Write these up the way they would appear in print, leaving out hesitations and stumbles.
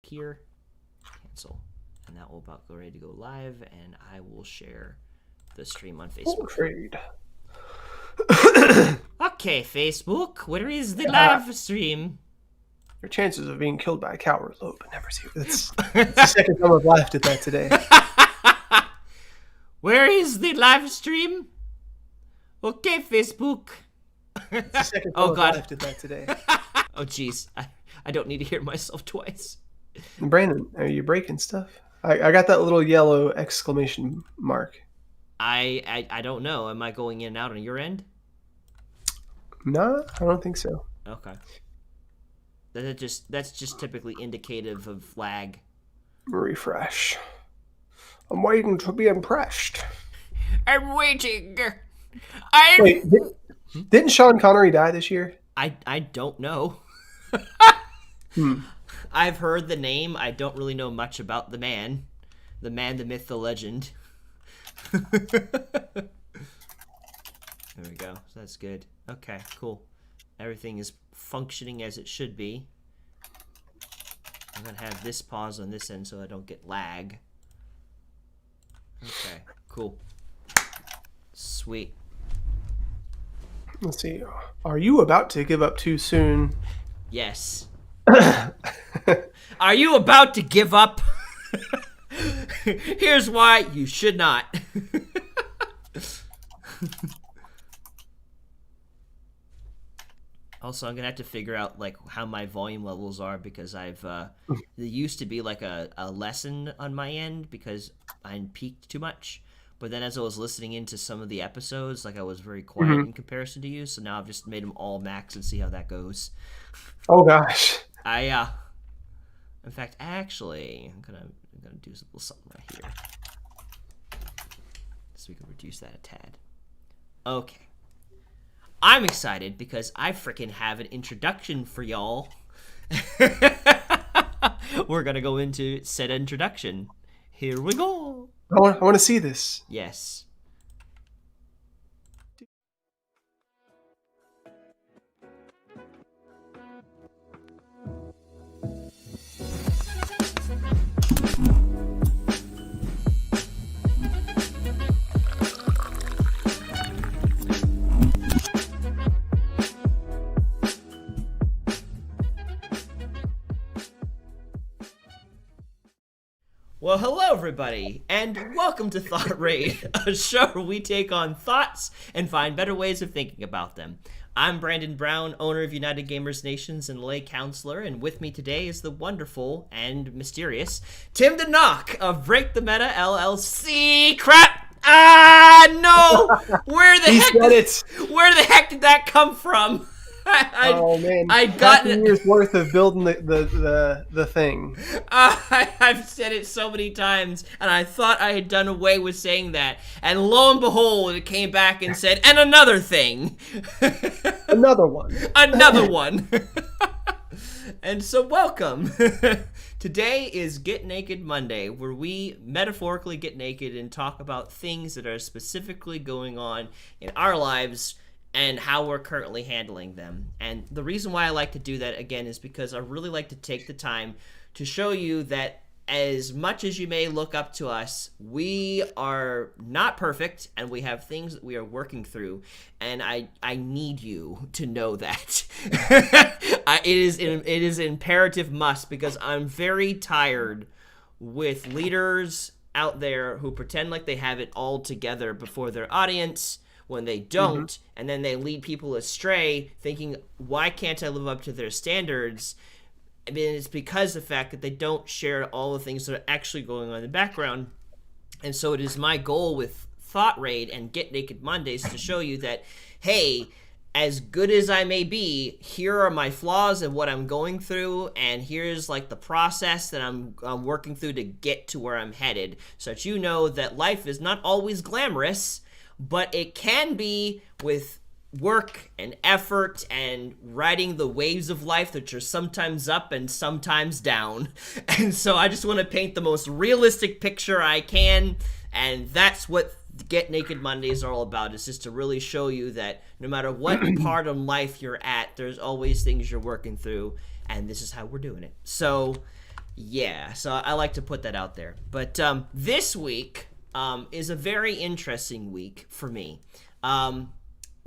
here. Cancel. And that will about go ready to go live, and I will share the stream on Facebook. Trade. Okay, Facebook, where is the live stream? Your chances of being killed by a cow are low, but never see. It's the second time I've laughed at that today. Where is the live stream? Okay, Facebook. It's the second time I've laughed at that today. Oh, jeez. I don't need to hear myself twice. Brandon, are you breaking stuff? I got that little yellow exclamation mark. I don't know. Am I going in and out on your end? No, I don't think so. Okay. That's just typically indicative of lag. Refresh. I'm waiting to be impressed. I'm waiting. Wait, didn't Sean Connery die this year? I don't know. I've heard the name. I don't really know much about the man. The man, the myth, the legend. There we go. So that's good. Okay, cool. Everything is functioning as it should be. I'm going to have this pause on this end so I don't get lag. Okay, cool. Sweet. Let's see. Are you about to give up too soon? Yes. Are you about to give up? Here's why you should not. Also, I'm gonna have to figure out like how my volume levels are because I've there used to be like a lesson on my end because I peaked too much. But then as I was listening into some of the episodes, like I was very quiet in comparison to you. So now I've just made them all max and see how that goes. Oh gosh. In fact, actually, I'm gonna do a little something right here, so we can reduce that a tad. Okay. I'm excited because I freaking have an introduction for y'all. We're gonna go into said introduction. Here we go. I want to see this. Yes. Well, hello everybody, and welcome to Thought Raid, a show where we take on thoughts and find better ways of thinking about them. I'm Brandon Brown, owner of United Gamers Nations and lay counselor, and with me today is the wonderful and mysterious Tim the Knock of Break the Meta LLC. Crap! No! Where the heck did that come from? Oh man! I got a year's worth of building the thing. I've said it so many times, and I thought I had done away with saying that, and lo and behold, it came back and said, "And another thing." Another one. Another one. And so, welcome. Today is Get Naked Monday, where we metaphorically get naked and talk about things that are specifically going on in our lives and how we're currently handling them. And the reason why I like to do that, again, is because I really like to take the time to show you that as much as you may look up to us, we are not perfect, and we have things that we are working through, and I need you to know that. It is an imperative must, because I'm very tired with leaders out there who pretend like they have it all together before their audience, when they don't, and then they lead people astray thinking, why can't I live up to their standards? I mean, it's because of the fact that they don't share all the things that are actually going on in the background. And so it is my goal with Thought Raid and Get Naked Mondays to show you that, hey, as good as I may be, here are my flaws and what I'm going through, and here's like the process that I'm working through to get to where I'm headed, so that you know that life is not always glamorous, but it can be with work and effort and riding the waves of life that are sometimes up and sometimes down. And so I just want to paint the most realistic picture I can, and that's what Get Naked Mondays are all about, is just to really show you that no matter what part of life you're at, there's always things you're working through, and this is how we're doing it. So Yeah, so I like to put that out there. But this week is a very interesting week for me.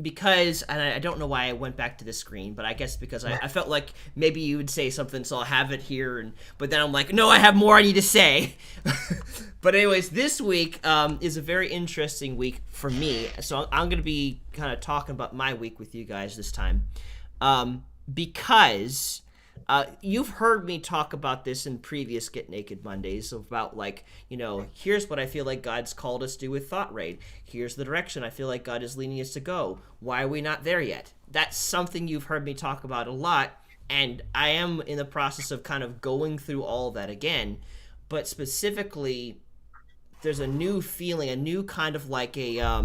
Because, and I don't know why I went back to the screen, but I guess because I felt like maybe you would say something, so I'll have it here. But then I'm like, no, I have more I need to say. But anyways, this week is a very interesting week for me. So I'm going to be kind of talking about my week with you guys this time. Because you've heard me talk about this in previous Get Naked Mondays about here's what I feel like God's called us to do with Thought Raid. Here's the direction I feel like God is leading us to go. Why are we not there yet? That's something you've heard me talk about a lot, and I am in the process of kind of going through all of that again. But specifically, there's a new feeling, a new kind of like a,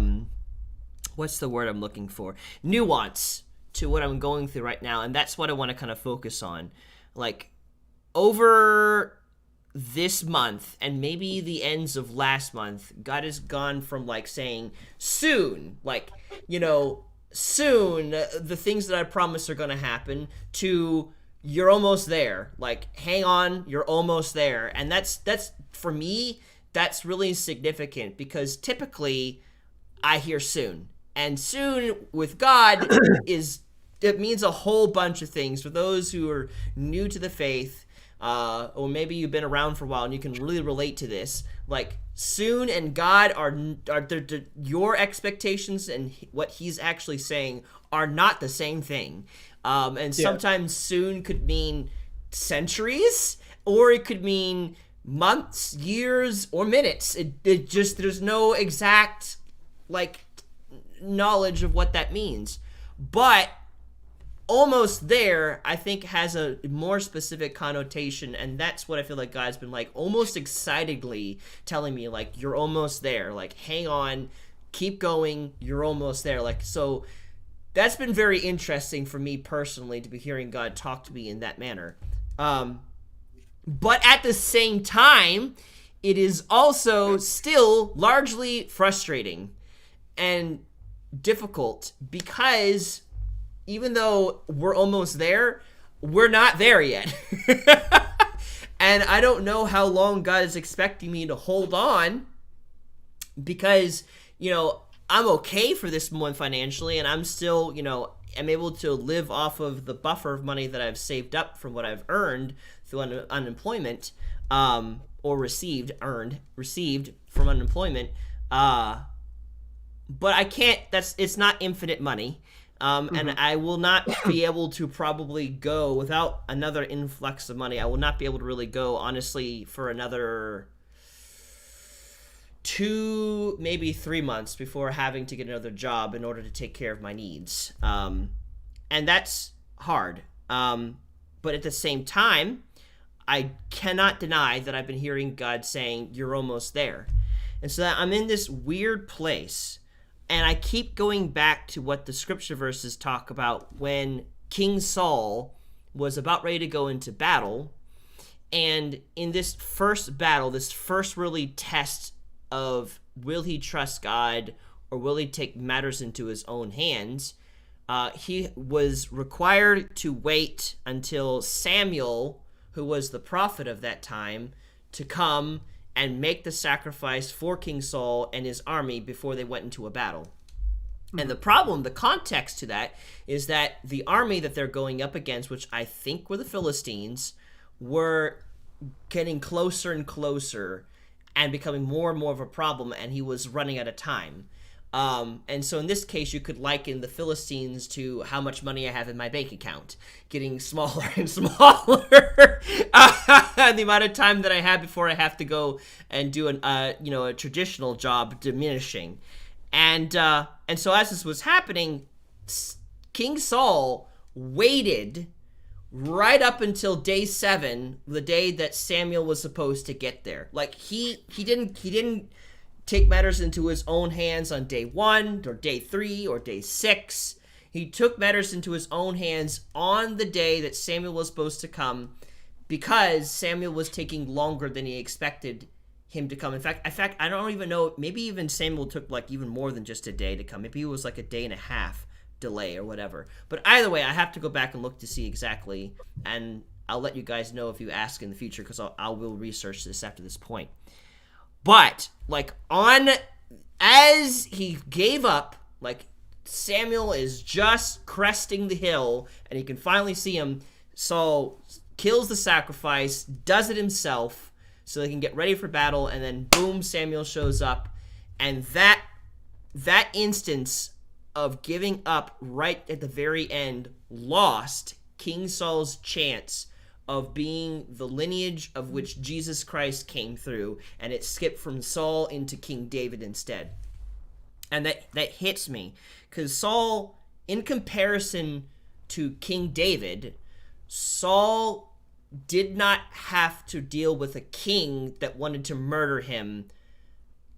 what's the word I'm looking for? Nuance to what I'm going through right now, and that's what I want to kind of focus on. Like, over this month and maybe the ends of last month, God has gone from saying soon, soon the things that I promised are going to happen, to you're almost there. Hang on, you're almost there. And that's for me, that's really significant, because typically I hear soon, and soon with God it means a whole bunch of things. For those who are new to the faith, or maybe you've been around for a while and you can really relate to this, soon and God are your expectations and what he's actually saying are not the same thing. And sometimes soon could mean centuries, or it could mean months, years, or minutes. It just, there's no exact knowledge of what that means. But almost there, I think, has a more specific connotation, and that's what I feel like God's been almost excitedly telling me, you're almost there, hang on, keep going, you're almost there. So that's been very interesting for me personally, to be hearing God talk to me in that manner. But at the same time, it is also still largely frustrating and difficult, because even though we're almost there, we're not there yet. And I don't know how long God is expecting me to hold on, because, I'm okay for this month financially, and I'm still, am able to live off of the buffer of money that I've saved up from what I've earned through unemployment, or received from unemployment. But I can't, it's not infinite money. And I will not be able to probably go without another influx of money. I will not be able to really go, honestly, for another 2, maybe 3 months before having to get another job in order to take care of my needs. And that's hard. But at the same time, I cannot deny that I've been hearing God saying, you're almost there. And so I'm in this weird place. And I keep going back to what the scripture verses talk about when King Saul was about ready to go into battle. And in this first battle, this first really test of will he trust God or will he take matters into his own hands, he was required to wait until Samuel, who was the prophet of that time, to come and make the sacrifice for King Saul and his army before they went into a battle. And the context to that is that the army that they're going up against, which I think were the Philistines, were getting closer and closer and becoming more and more of a problem, and he was running out of time. And so in this case, you could liken the Philistines to how much money I have in my bank account, getting smaller and smaller. The amount of time that I have before I have to go and do a traditional job diminishing. And so as this was happening, King Saul waited right up until day 7, the day that Samuel was supposed to get there. He didn't take matters into his own hands on day 1 or day 3 or day 6. He took matters into his own hands on the day that Samuel was supposed to come, because Samuel was taking longer than he expected him to come. In fact, I don't even know, maybe even Samuel took even more than just a day to come. Maybe it was a day and a half delay or whatever. But either way, I have to go back and look to see exactly. And I'll let you guys know if you ask in the future, because I will research this after this point. But like as he gave up, like Samuel is just cresting the hill and he can finally see him. Saul kills the sacrifice, does it himself so they can get ready for battle, and then boom, Samuel shows up. And that instance of giving up right at the very end lost King Saul's chance of being the lineage of which Jesus Christ came through, and it skipped from Saul into King David instead. And that hits me, because Saul, in comparison to King David, Saul did not have to deal with a king that wanted to murder him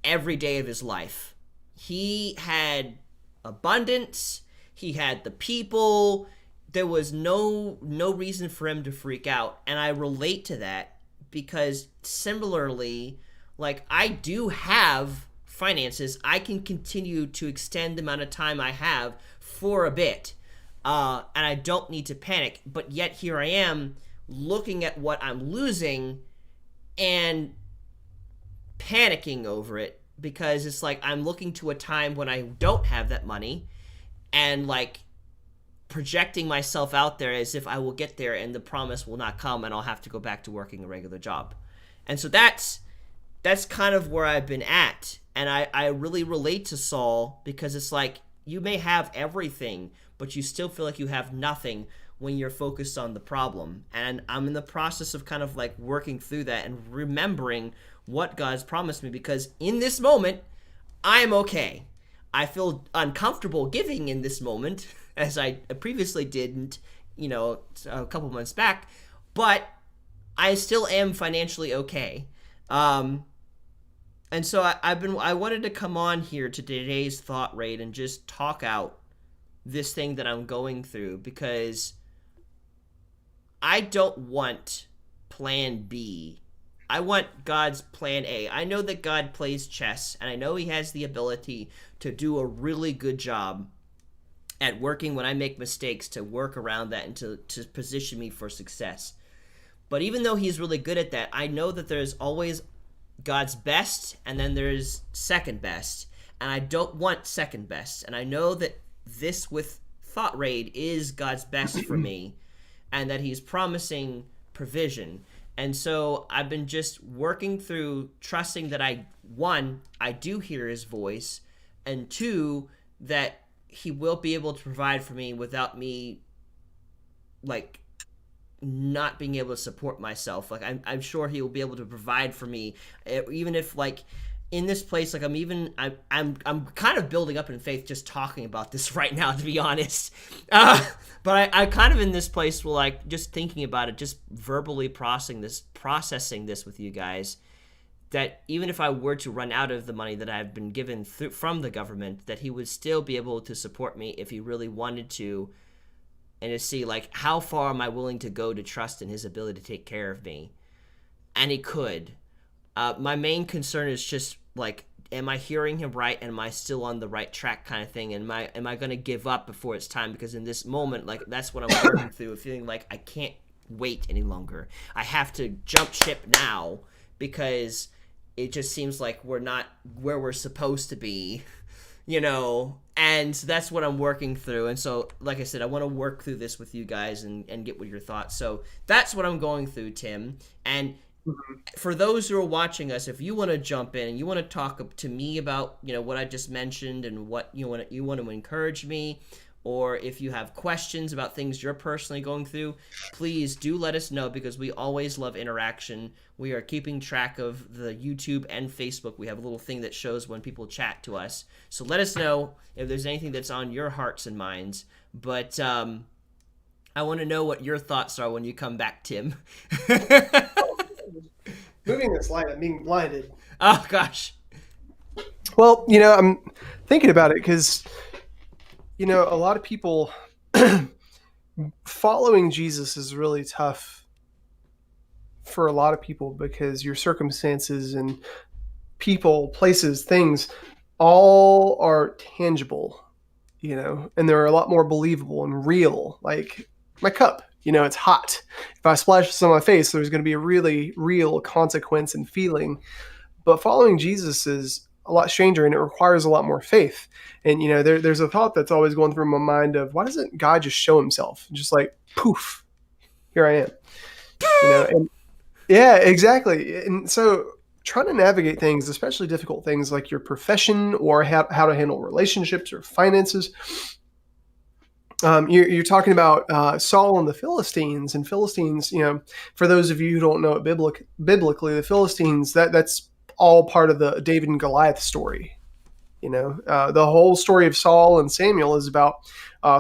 every day of his life. He had abundance, he had the people. There was no reason for him to freak out. And I relate to that because similarly, like, I do have finances. I can continue to extend the amount of time I have for a bit. And I don't need to panic. But yet here I am looking at what I'm losing and panicking over it, because it's like I'm looking to a time when I don't have that money and like projecting myself out there as if I will get there and the promise will not come and I'll have to go back to working a regular job. And so that's kind of where I've been at. And I really relate to Saul, because it's like you may have everything, but you still feel like you have nothing when you're focused on the problem. And I'm in the process of kind of like working through that and remembering what God's promised me, because in this moment, I'm okay. I feel uncomfortable giving in this moment, as I previously didn't, a couple months back, but I still am financially okay. And so I wanted to come on here to today's thought rate and just talk out this thing that I'm going through, because I don't want plan B. I want God's plan A. I know that God plays chess, and I know he has the ability to do a really good job at working when I make mistakes, to work around that and to position me for success. But even though he's really good at that, I know that there's always God's best, and then there's second best, and I don't want second best. And I know that this with Thought Raid is God's best for me, and that he's promising provision. And so I've been just working through trusting that I do hear his voice, and two, that he will be able to provide for me without me like not being able to support myself. Like I'm sure he will be able to provide for me, even if like in this place, like I'm kind of building up in faith just talking about this right now, to be honest. But I kind of in this place will like just thinking about it, just verbally processing this with you guys, that even if I were to run out of the money that I've been given from the government, that he would still be able to support me if he really wanted to, and to see like how far am I willing to go to trust in his ability to take care of me. And he could. My main concern is just like, am I hearing him right? And am I still on the right track kind of thing? And am I going to give up before it's time? Because in this moment, like that's what I'm working through, feeling like I can't wait any longer. I have to jump ship now, because it just seems like we're not where we're supposed to be, and that's what I'm working through. And so, like I said, I want to work through this with you guys and get what your thoughts. So that's what I'm going through, Tim. And for those who are watching us, if you want to jump in and you want to talk to me about, what I just mentioned and what you want to encourage me, or if you have questions about things you're personally going through, please do let us know, because we always love interaction. We are keeping track of the YouTube and Facebook. We have a little thing that shows when people chat to us. So let us know if there's anything that's on your hearts and minds. But I want to know what your thoughts are when you come back, Tim. Moving this light, I'm being blinded. Oh, gosh. Well, I'm thinking about it because, a lot of people following Jesus is really tough for a lot of people, because your circumstances and people, places, things all are tangible, and they're a lot more believable and real. Like my cup, It's hot. If I splash this on my face, there's going to be a really real consequence and feeling. But following Jesus is a lot stranger, and it requires a lot more faith. And there's a thought that's always going through my mind of, why doesn't God just show himself? Just like, poof, here I am. And yeah, exactly. And so trying to navigate things, especially difficult things like your profession or how to handle relationships or finances. You're talking about Saul and the Philistines, and Philistines. For those of you who don't know it biblically, the Philistines, that's all part of the David and Goliath story. The whole story of Saul and Samuel is about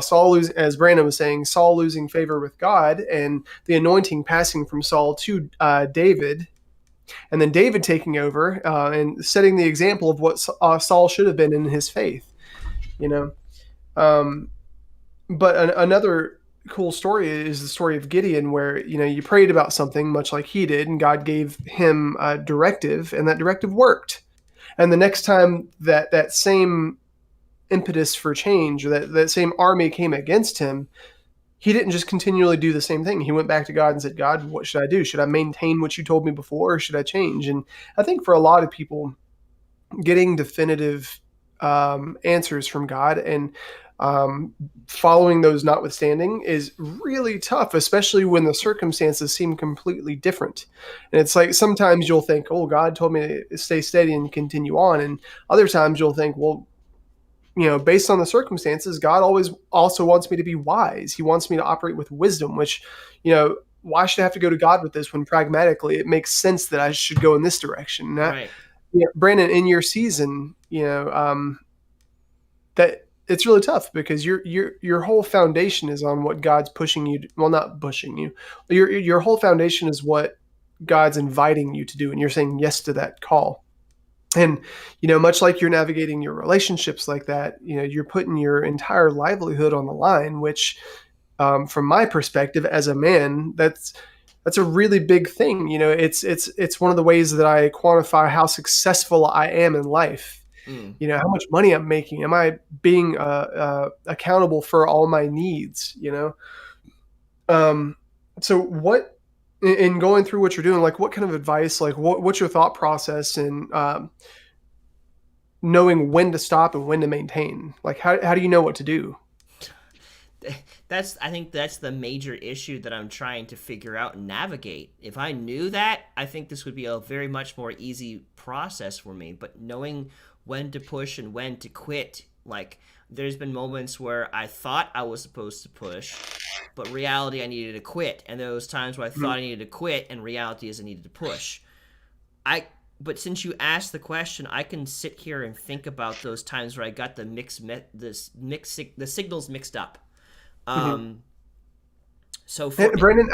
Saul as Brandon was saying, Saul losing favor with God, and the anointing passing from Saul to David, and then David taking over and setting the example of what Saul should have been in his faith. You know. Um, but another cool story is the story of Gideon, where you prayed about something much like he did, and God gave him a directive, and that directive worked. And the next time that same impetus for change, or that same army came against him, he didn't just continually do the same thing. He went back to God and said, God, what should I do? Should I maintain what you told me before, or should I change? And I think for a lot of people, getting definitive answers from God and following those notwithstanding is really tough, especially when the circumstances seem completely different. And it's like sometimes you'll think, oh, God told me to stay steady and continue on. And other times you'll think, well, based on the circumstances, God always also wants me to be wise. He wants me to operate with wisdom, which, why should I have to go to God with this when pragmatically it makes sense that I should go in this direction? Right. Brandon, in your season, that it's really tough because your whole foundation is on what God's pushing you. Well, not pushing you. Your whole foundation is what God's inviting you to do, and you're saying yes to that call. And much like you're navigating your relationships like that, you're putting your entire livelihood on the line. Which, from my perspective as a man, that's a really big thing. It's one of the ways that I quantify how successful I am in life. How much money I'm making. Am I being accountable for all my needs? So what, in going through what you're doing, like what kind of advice, like what's your thought process in knowing when to stop and when to maintain? Like how do you know what to do? I think that's the major issue that I'm trying to figure out and navigate. If I knew that, I think this would be a very much more easy process for me. But knowing when to push and when to quit, like there's been moments where I thought I was supposed to push, but reality I needed to quit. And there was times where I thought I needed to quit, and reality is I needed to push. But since you asked the question, I can sit here and think about those times where I got the signals mixed up. So Brandon,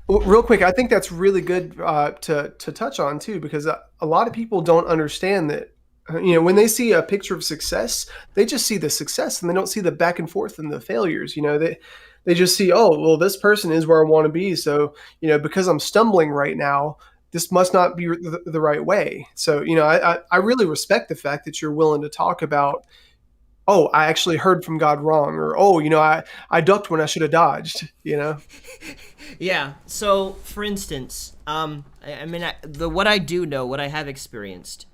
real quick, I think that's really good to touch on too, because a lot of people don't understand that. When they see a picture of success, they just see the success and they don't see the back and forth and the failures. They just see, oh, well, this person is where I want to be. So, because I'm stumbling right now, this must not be the right way. So, I really respect the fact that you're willing to talk about, oh, I actually heard from God wrong, or, oh, I ducked when I should have dodged, Yeah. So, for instance, what I do know, what I have experienced,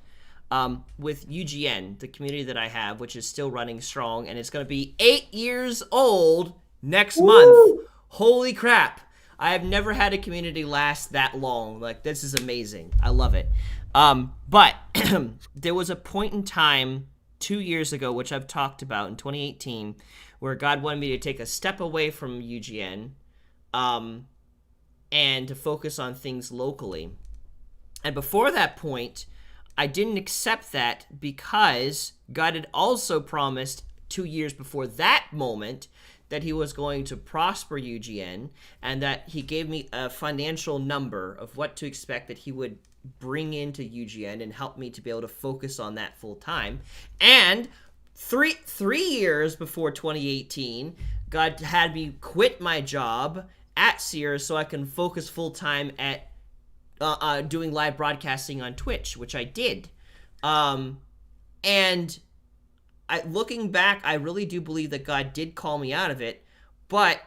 with UGN, the community that I have, which is still running strong, and it's going to be 8 years old next month. Holy crap. I have never had a community last that long. Like, this is amazing. I love it. But there was a point in time 2 years ago, which I've talked about in 2018, where God wanted me to take a step away from UGN and to focus on things locally. And before that point, I didn't accept that because God had also promised 2 years before that moment that he was going to prosper UGN, and that he gave me a financial number of what to expect that he would bring into UGN and help me to be able to focus on that full time. And three years before 2018, God had me quit my job at Sears so I can focus full time at doing live broadcasting on Twitch, which I did. And looking back, I really do believe that God did call me out of it, but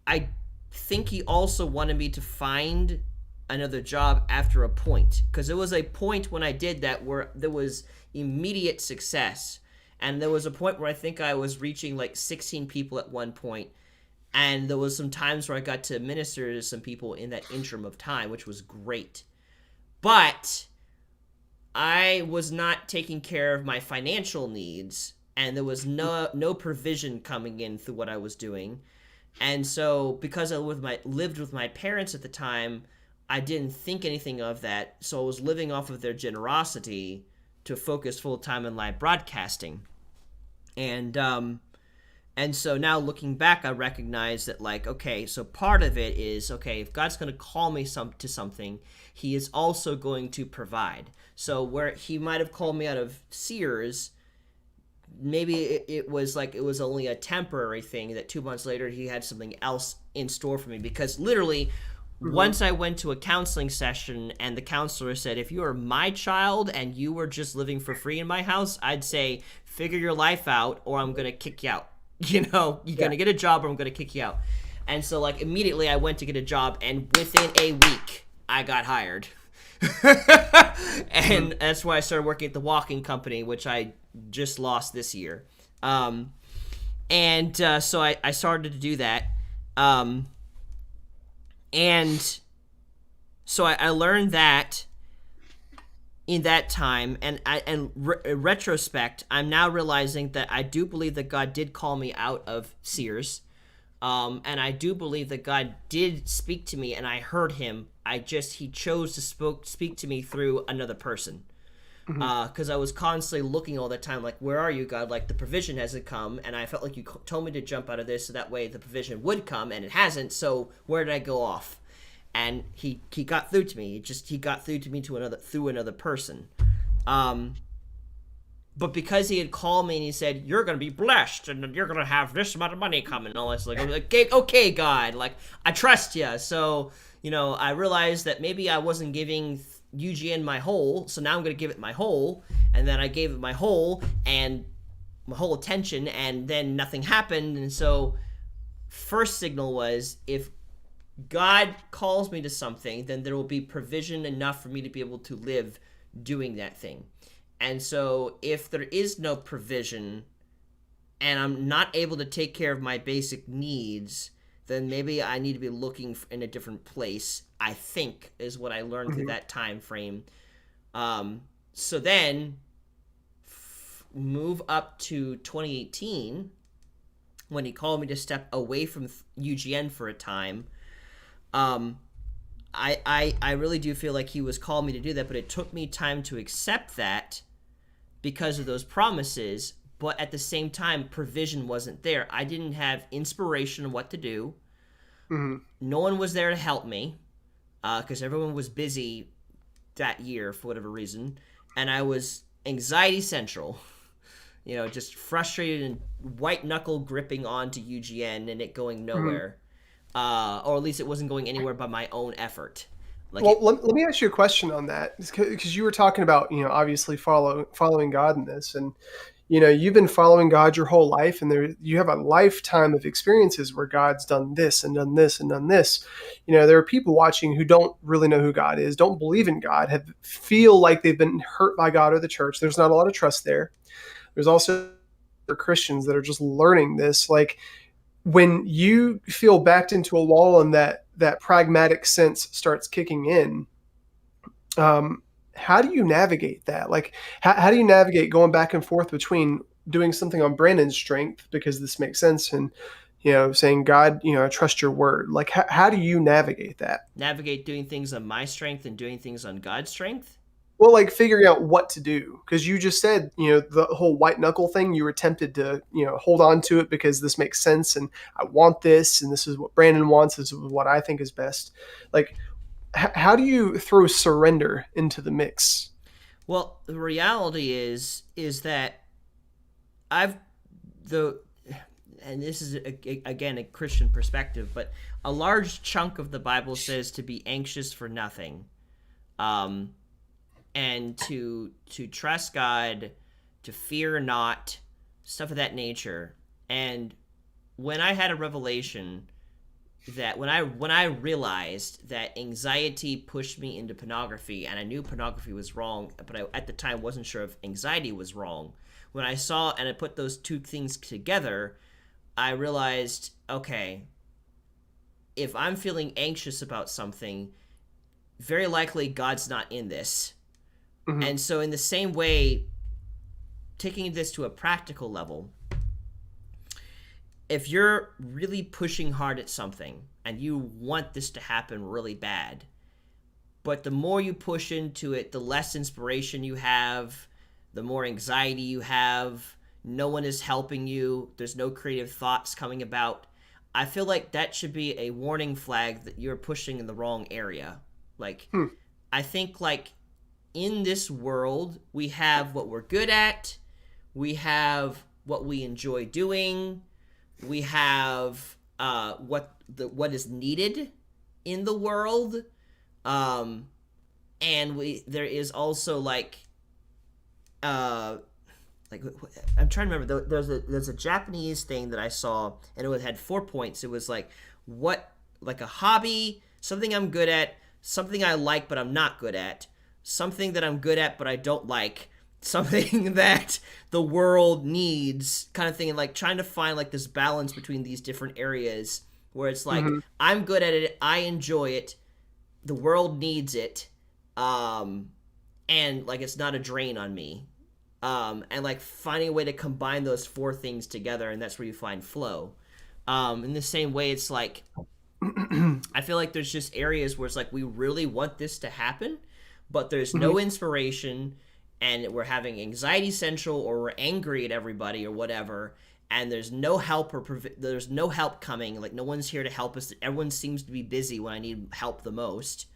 I think he also wanted me to find another job after a point, because there was a point when I did that where there was immediate success, and there was a point where I think I was reaching like 16 people at one point, and there was some times where I got to minister to some people in that interim of time, which was great. But I was not taking care of my financial needs, and there was no provision coming in through what I was doing. And so, because I lived with my parents at the time, I didn't think anything of that. So I was living off of their generosity to focus full time on live broadcasting. And so now looking back, I recognize that, like, okay, so part of it is, okay, if God's going to call me to something, he is also going to provide. So where he might have called me out of Sears, maybe it was only a temporary thing, that 2 months later he had something else in store for me. Because literally, once I went to a counseling session and the counselor said, if you are my child and you were just living for free in my house, I'd say, figure your life out or I'm going to kick you out. You're going to get a job or I'm going to kick you out. And so, like, immediately I went to get a job, and within a week I got hired. And that's why I started working at the walking company, which I just lost this year. So I started to do that. And so I learned that in that time, and in retrospect, I'm now realizing that I do believe that God did call me out of Sears, and I do believe that God did speak to me, and I heard him. He chose to speak to me through another person, because I was constantly looking all the time, like, where are you, God? Like, the provision hasn't come, and I felt like you told me to jump out of this so that way the provision would come, and it hasn't. So where did I go off? And he got through to me. He got through to me through another person. But because he had called me and he said, you're going to be blessed and you're going to have this amount of money coming and all this, like, I'm like, okay, God, like, I trust you. So, I realized that maybe I wasn't giving UGN my whole, so now I'm going to give it my whole. And then I gave it my whole and my whole attention, and then nothing happened. And so first signal was, if God calls me to something, then there will be provision enough for me to be able to live doing that thing. And so if there is no provision and I'm not able to take care of my basic needs, then maybe I need to be looking in a different place, I think, is what I learned through that time frame. So then move up to 2018, when he called me to step away from UGN for a time. I really do feel like he was calling me to do that, but it took me time to accept that because of those promises. But at the same time, provision wasn't there. I didn't have inspiration on what to do. No one was there to help me, because everyone was busy that year for whatever reason. And I was anxiety central, just frustrated and white knuckle gripping onto UGN and it going nowhere. Or at least it wasn't going anywhere by my own effort. Let me ask you a question on that, because you were talking about, obviously following God in this, and you've been following God your whole life, and you have a lifetime of experiences where God's done this and done this and done this. There are people watching who don't really know who God is, don't believe in God, feel like they've been hurt by God or the church. There's not a lot of trust there. There's also Christians that are just learning this, like, when you feel backed into a wall and that pragmatic sense starts kicking in, how do you navigate that? Like, how do you navigate going back and forth between doing something on Brandon's strength, because this makes sense, and, saying, God, I trust your word. Like, how do you navigate that? Navigate doing things on my strength and doing things on God's strength? Well, like, figuring out what to do, because you just said, the whole white knuckle thing, you were tempted to, hold on to it because this makes sense and I want this, and this is what Brandon wants, this is what I think is best. Like, how do you throw surrender into the mix? Well, the reality is that and this is again a Christian perspective, but a large chunk of the Bible says to be anxious for nothing. And to trust God, to fear not, stuff of that nature. And when I had a revelation that when I realized that anxiety pushed me into pornography, and I knew pornography was wrong, but I at the time wasn't sure if anxiety was wrong. When I saw and I put those two things together, I realized, okay, if I'm feeling anxious about something, very likely God's not in this. Mm-hmm. And so in the same way, taking this to a practical level, if you're really pushing hard at something and you want this to happen really bad, but the more you push into it, the less inspiration you have, the more anxiety you have, no one is helping you, there's no creative thoughts coming about, I feel like that should be a warning flag that you're pushing in the wrong area. Like, I think, like, in this world, we have what we're good at, we have what we enjoy doing, we have what is needed in the world, and there is also like I'm trying to remember. There's a Japanese thing that I saw, and it had 4 points. It was like a hobby, something I'm good at, something I like but I'm not good at, something that I'm good at but I don't like, something that the world needs, kind of thing, and like trying to find like this balance between these different areas where it's like, I'm good at it, I enjoy it, the world needs it, and like it's not a drain on me, and like finding a way to combine those 4 things together, and that's where you find flow. In the same way, it's like I feel like there's just areas where it's like we really want this to happen, but there's no inspiration, and we're having anxiety central, or we're angry at everybody or whatever, and there's no help there's no help coming. Like, no one's here to help us. Everyone seems to be busy when I need help the most,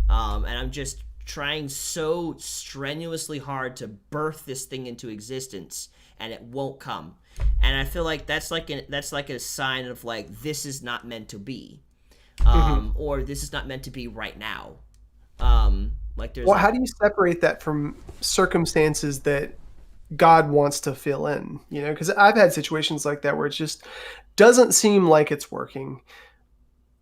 and I'm just trying so strenuously hard to birth this thing into existence, and it won't come. And I feel like that's like a sign of like, this is not meant to be, or this is not meant to be right now. Like, there's how do you separate that from circumstances that God wants to fill in? You know, because I've had situations like that where it just doesn't seem like it's working,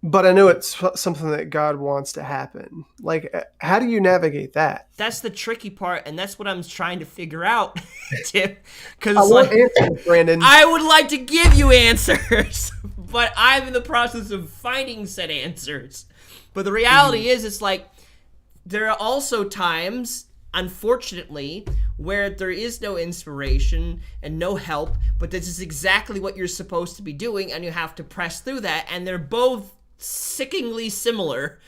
but I know it's something that God wants to happen. Like, how do you navigate that? That's the tricky part, and that's what I'm trying to figure out, Tim. Because I want answers, Brandon. I would like to give you answers, but I'm in the process of finding said answers. But the reality is, it's like, there are also times, unfortunately, where there is no inspiration and no help, but this is exactly what you're supposed to be doing, and you have to press through that, and they're both sickeningly similar.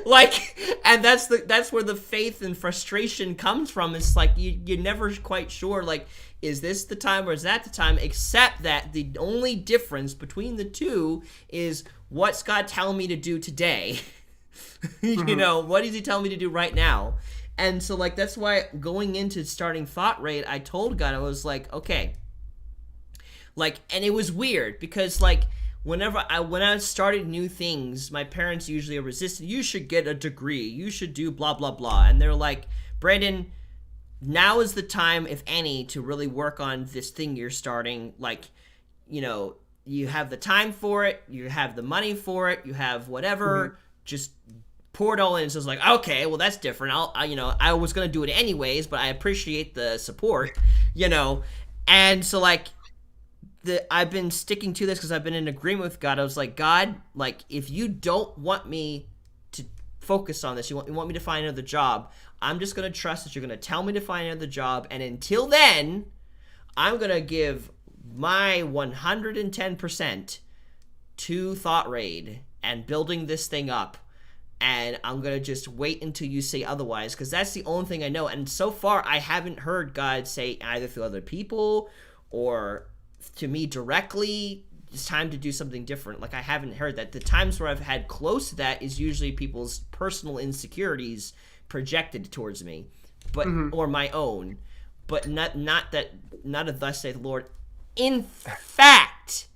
Like, and that's where the faith and frustration comes from. It's like you're never quite sure, like, is this the time or is that the time, except that the only difference between the two is, what's God telling me to do today? You know, what is he telling me to do right now? And so, like, that's why going into starting Thought Raid, I told God, I was like, okay, like, and it was weird because, like, when I started new things, my parents usually are resistant. You should get a degree, you should do blah blah blah, and they're like, Brandon, now is the time, if any, to really work on this thing you're starting. Like, you know, you have the time for it, you have the money for it, you have whatever, just pour it all in. So it's like, okay, well, that's different. I was going to do it anyways, but I appreciate the support, you know? And so, like, I've been sticking to this because I've been in agreement with God. I was like, God, like, if you don't want me to focus on this, you want me to find another job, I'm just going to trust that you're going to tell me to find another job. And until then, I'm going to give my 110% to Thought Raid and building this thing up. And I'm going to just wait until you say otherwise, because that's the only thing I know. And so far, I haven't heard God say either through other people or to me directly, it's time to do something different. Like, I haven't heard that. The times where I've had close to that is usually people's personal insecurities projected towards me, but or my own, but not of thus saith the Lord. In fact,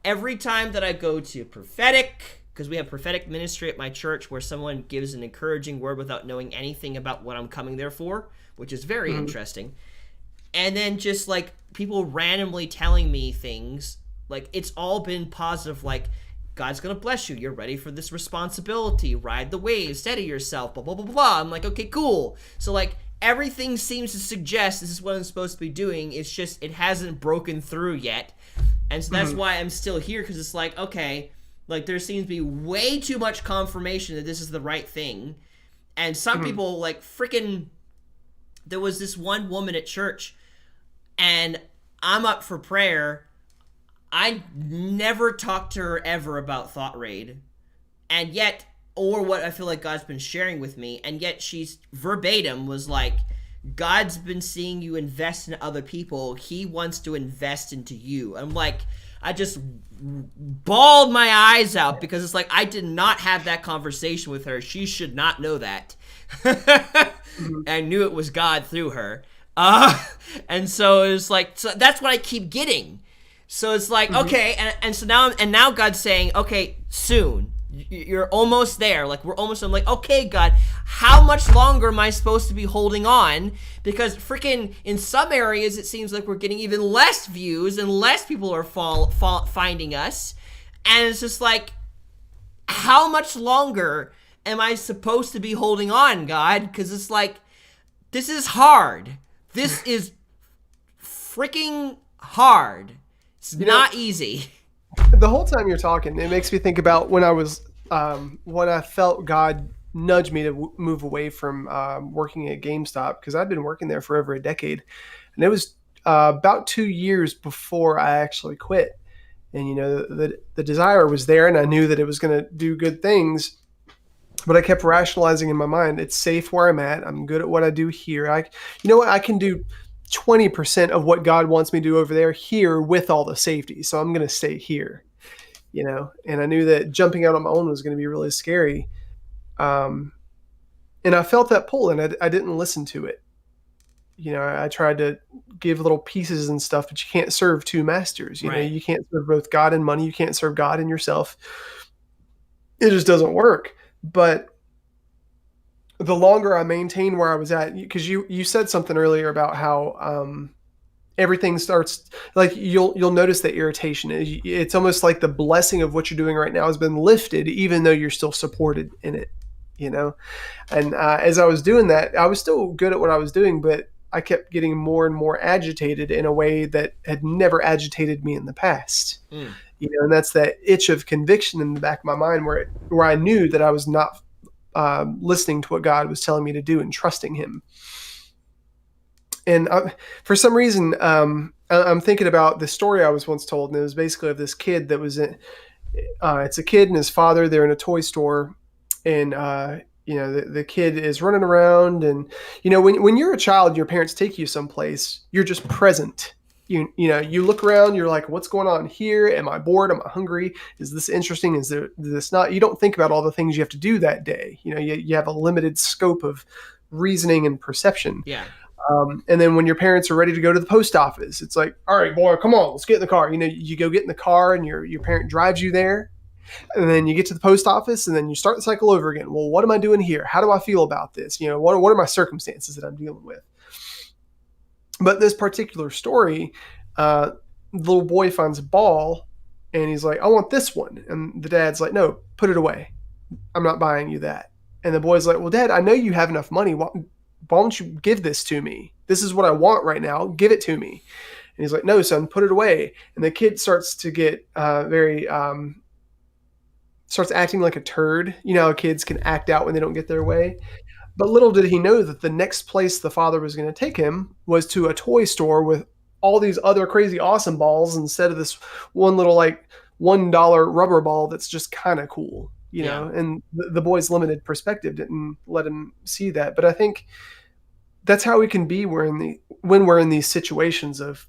every time that I go to prophetic, because we have prophetic ministry at my church where someone gives an encouraging word without knowing anything about what I'm coming there for, which is very interesting. And then just like people randomly telling me things, like, it's all been positive. Like, God's gonna bless you. You're ready for this responsibility. Ride the wave, steady yourself, blah, blah, blah, blah. I'm like, okay, cool. So, like, everything seems to suggest this is what I'm supposed to be doing. It's just, it hasn't broken through yet. And so that's why I'm still here, because it's like, okay, like, there seems to be way too much confirmation that this is the right thing. And some people, like, freaking, there was this one woman at church, and I'm up for prayer. I never talked to her ever about Thought Raid. And yet, or what I feel like God's been sharing with me, and yet she's verbatim was like, God's been seeing you invest in other people. He wants to invest into you. I'm like, I just bawled my eyes out, because it's like, I did not have that conversation with her. She should not know that. I knew it was God through her. And so it was like, so that's what I keep getting. So it's like, okay, and so now God's saying, okay, soon. You're almost there. Like, we're almost, I'm like, okay, God, how much longer am I supposed to be holding on? Because freaking in some areas, it seems like we're getting even less views and less people are finding us. And it's just like, how much longer am I supposed to be holding on, God? Because it's like, this is hard. This is freaking hard. It's not easy. The whole time you're talking, it makes me think about when I felt God nudge me to move away from working at GameStop, because I'd been working there for over a decade, and it was about 2 years before I actually quit. And the desire was there, and I knew that it was going to do good things, but I kept rationalizing in my mind, it's safe where I'm at. I'm good at what I do here. I can do 20% of what God wants me to do over there here with all the safety. So I'm going to stay here, and I knew that jumping out on my own was going to be really scary. And I felt that pull, and I didn't listen to it. I tried to give little pieces and stuff, but you can't serve two masters. You can't serve both God and money. You can't serve God and yourself. It just doesn't work. But the longer I maintain where I was at, because you said something earlier about how everything starts, like, you'll notice the irritation. It's almost like the blessing of what you're doing right now has been lifted, even though you're still supported in it, And as I was doing that, I was still good at what I was doing, but I kept getting more and more agitated in a way that had never agitated me in the past. And that's that itch of conviction in the back of my mind where I knew that I was not listening to what God was telling me to do and trusting him. And for some reason, I'm thinking about the story I was once told, and it was basically of this kid that was it's a kid and his father. They're in a toy store, and the kid is running around, and when you're a child, your parents take you someplace, you're just present. You look around, you're like, what's going on here? Am I bored? Am I hungry? Is this interesting? Is this not? You don't think about all the things you have to do that day. You have a limited scope of reasoning and perception. Yeah. And then when your parents are ready to go to the post office, it's like, all right, boy, come on, let's get in the car. You go get in the car, and your parent drives you there. And then you get to the post office, and then you start the cycle over again. Well, what am I doing here? How do I feel about this? What are my circumstances that I'm dealing with? But this particular story, the little boy finds a ball, and he's like, I want this one. And the dad's like, no, put it away. I'm not buying you that. And the boy's like, well, Dad, I know you have enough money. Why don't you give this to me? This is what I want right now. Give it to me. And he's like, no, son, put it away. And the kid starts to get starts acting like a turd. How kids can act out when they don't get their way. But little did he know that the next place the father was going to take him was to a toy store with all these other crazy awesome balls instead of this one little like $1 rubber ball that's just kind of cool, and the boy's limited perspective didn't let him see that. But I think that's how we can be when we're in these situations of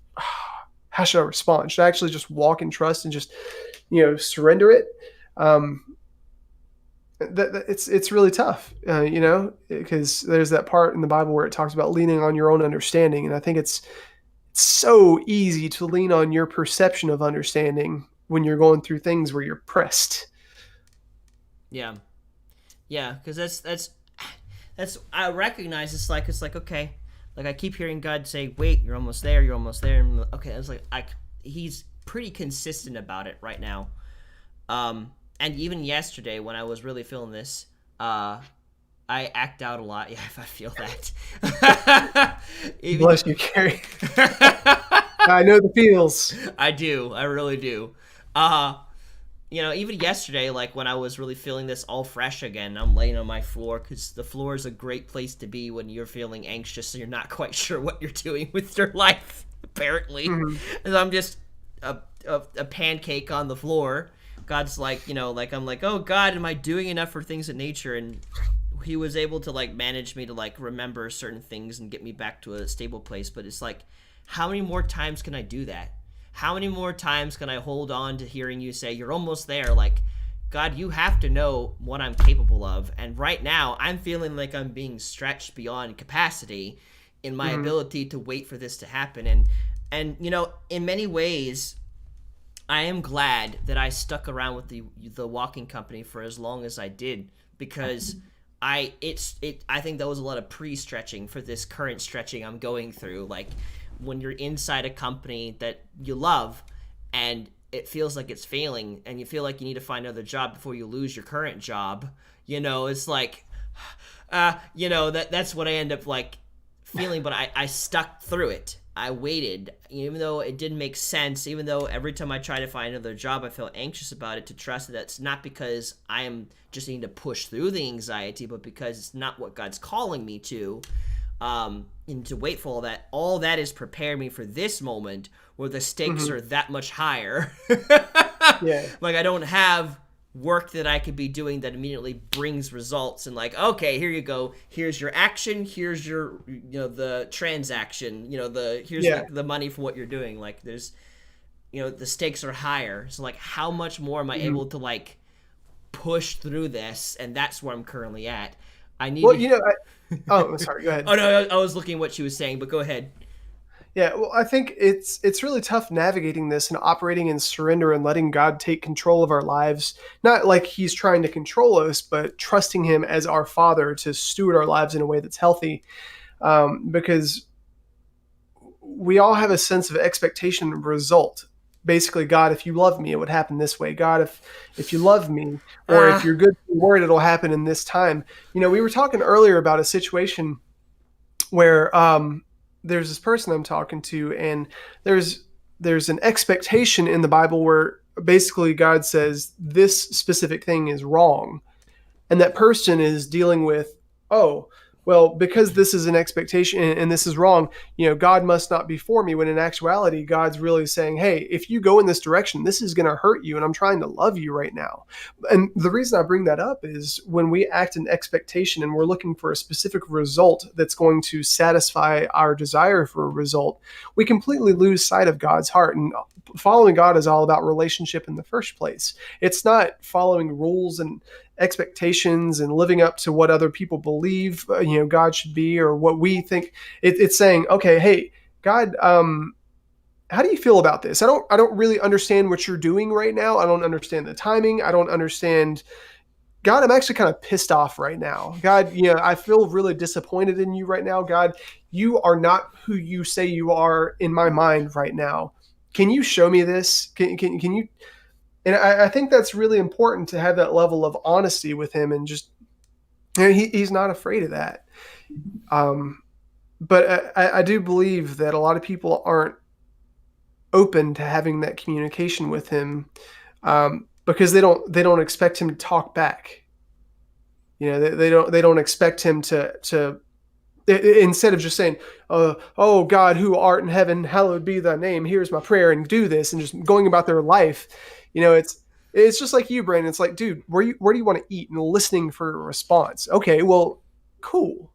how should I respond? Should I actually just walk in trust and just, surrender it? It's really tough, because there's that part in the Bible where it talks about leaning on your own understanding. And I think it's so easy to lean on your perception of understanding when you're going through things where you're pressed. Yeah. Cause that's, I recognize it's like, okay, like I keep hearing God say, wait, you're almost there. Okay. I was like, he's pretty consistent about it right now. And even yesterday when I was really feeling this, I act out a lot. Yeah, if I feel that. Even Bless you, Carrie. I know the feels. I do. I really do. Uh, even yesterday, like when I was really feeling this all fresh again, I'm laying on my floor because the floor is a great place to be when you're feeling anxious and you're not quite sure what you're doing with your life, apparently. Mhm. And I'm just a pancake on the floor. God's like, I'm like, oh God, am I doing enough for things in nature? And he was able to like manage me to like remember certain things and get me back to a stable place. But it's like, how many more times can I do that? How many more times can I hold on to hearing you say you're almost there? Like, God, you have to know what I'm capable of. And right now I'm feeling like I'm being stretched beyond capacity in my ability to wait for this to happen. And in many ways I am glad that I stuck around with the walking company for as long as I did, because I think that was a lot of pre-stretching for this current stretching I'm going through. Like when you're inside a company that you love and it feels like it's failing and you feel like you need to find another job before you lose your current job, it's like that's what I end up like feeling. But I stuck through it. I waited, even though it didn't make sense, even though every time I try to find another job, I felt anxious about it, to trust that that's not because I am just needing to push through the anxiety, but because it's not what God's calling me to. And to wait for all that. All that is prepare me for this moment where the stakes are that much higher. Yeah. Like I don't have work that I could be doing that immediately brings results and like, okay, here you go, here's your action, here's your the transaction, here's the money for what you're doing. Like there's the stakes are higher, so like how much more am I able to like push through this? And that's where I'm currently at. I need Sorry, go ahead. Oh no, I was looking at what she was saying, but go ahead. Yeah, well, I think it's really tough navigating this and operating in surrender and letting God take control of our lives. Not like he's trying to control us, but trusting him as our Father to steward our lives in a way that's healthy. Because we all have a sense of expectation and result. Basically, God, if you love me, it would happen this way. God, if you love me, or if you're good to your word, it'll happen in this time. We were talking earlier about a situation where there's this person I'm talking to, and there's an expectation in the Bible where basically God says this specific thing is wrong, and that person is dealing with, oh, well, because this is an expectation and this is wrong, God must not be for me, when in actuality, God's really saying, hey, if you go in this direction, this is going to hurt you, and I'm trying to love you right now. And the reason I bring that up is when we act in expectation and we're looking for a specific result that's going to satisfy our desire for a result, we completely lose sight of God's heart. And following God is all about relationship in the first place. It's not following rules and expectations and living up to what other people believe God should be, or what we think. It's saying, okay, hey, God, how do you feel about this? I don't really understand what you're doing right now. I don't understand the timing. I don't understand. God, I'm actually kind of pissed off right now. God, I feel really disappointed in you right now. God, you are not who you say you are in my mind right now. Can you show me this? Can you? And I think that's really important, to have that level of honesty with him, and just he's not afraid of that. But I do believe that a lot of people aren't open to having that communication with him, because they don't expect him to talk back. They don't expect him to instead of just saying, oh God, who art in heaven, hallowed be thy name, here's my prayer, and do this, and just going about their life. It's just like you, Brandon. It's like, dude, where do you want to eat? And listening for a response. Okay, well, cool.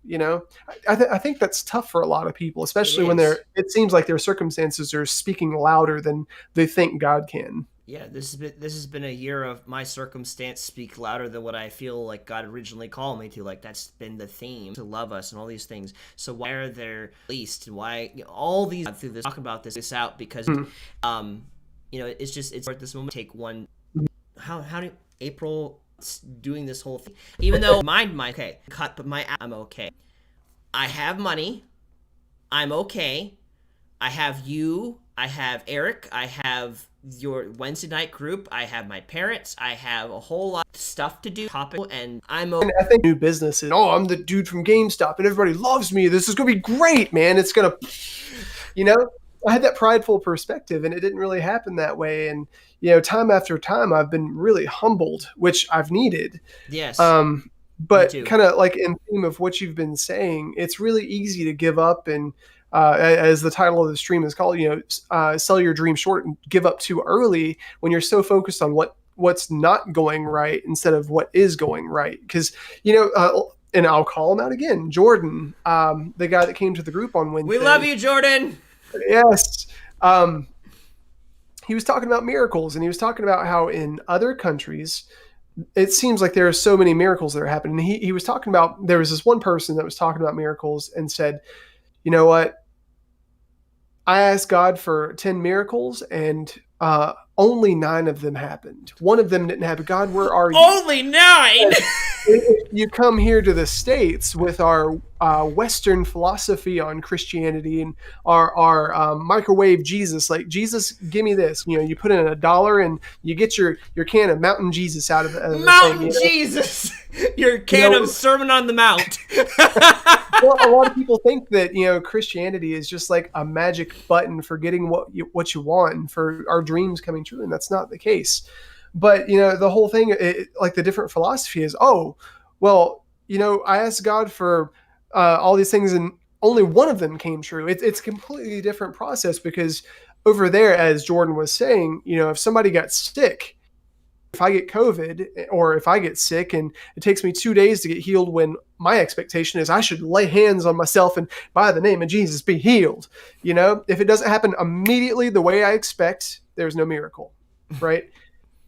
I think that's tough for a lot of people, especially when it seems like their circumstances are speaking louder than they think God can. Yeah, this has been a year of my circumstance speak louder than what I feel like God originally called me to. Like that's been the theme, to love us and all these things. So why are there least? Why all these through this talk about this out? Because it's at this moment take one. How do April doing this whole thing? Even though my okay cut, but I'm okay. I have money. I'm okay. I have you I have Eric, I have your Wednesday night group, I have my parents, I have a whole lot of stuff to do, and And I think new businesses, oh, I'm the dude from GameStop and everybody loves me. This is going to be great, man. It's going to, you know, I had that prideful perspective and it didn't really happen that way. And, time after time, I've been really humbled, which I've needed. Yes. But kind of like in theme of what you've been saying, it's really easy to give up and, as the title of the stream is called, sell your dream short and give up too early when you're so focused on what's not going right instead of what is going right. Because, and I'll call him out again, Jordan, the guy that came to the group on Wednesday. We love you, Jordan. Yes. He was talking about miracles, and he was talking about how in other countries, it seems like there are so many miracles that are happening. He was talking about, there was this one person that was talking about miracles and said, you know what? I asked God for 10 miracles and only 9 of them happened. One of them didn't happen. God, where are you? Only 9? You come here to the States with our Western philosophy on Christianity and our microwave Jesus. Like, Jesus, give me this. You put in $1 and you get your can of Mountain Jesus out of the Mountain thing, Jesus! Your can of Sermon on the Mount. Well, a lot of people think that, Christianity is just like a magic button for getting what you want and for our dreams coming true. And that's not the case. But, the whole thing, like the different philosophy is, I asked God for all these things and only one of them came true. It's a completely different process because over there, as Jordan was saying, if somebody got sick, if I get COVID or if I get sick and it takes me 2 days to get healed when my expectation is I should lay hands on myself and by the name of Jesus be healed. If it doesn't happen immediately the way I expect, there's no miracle, right?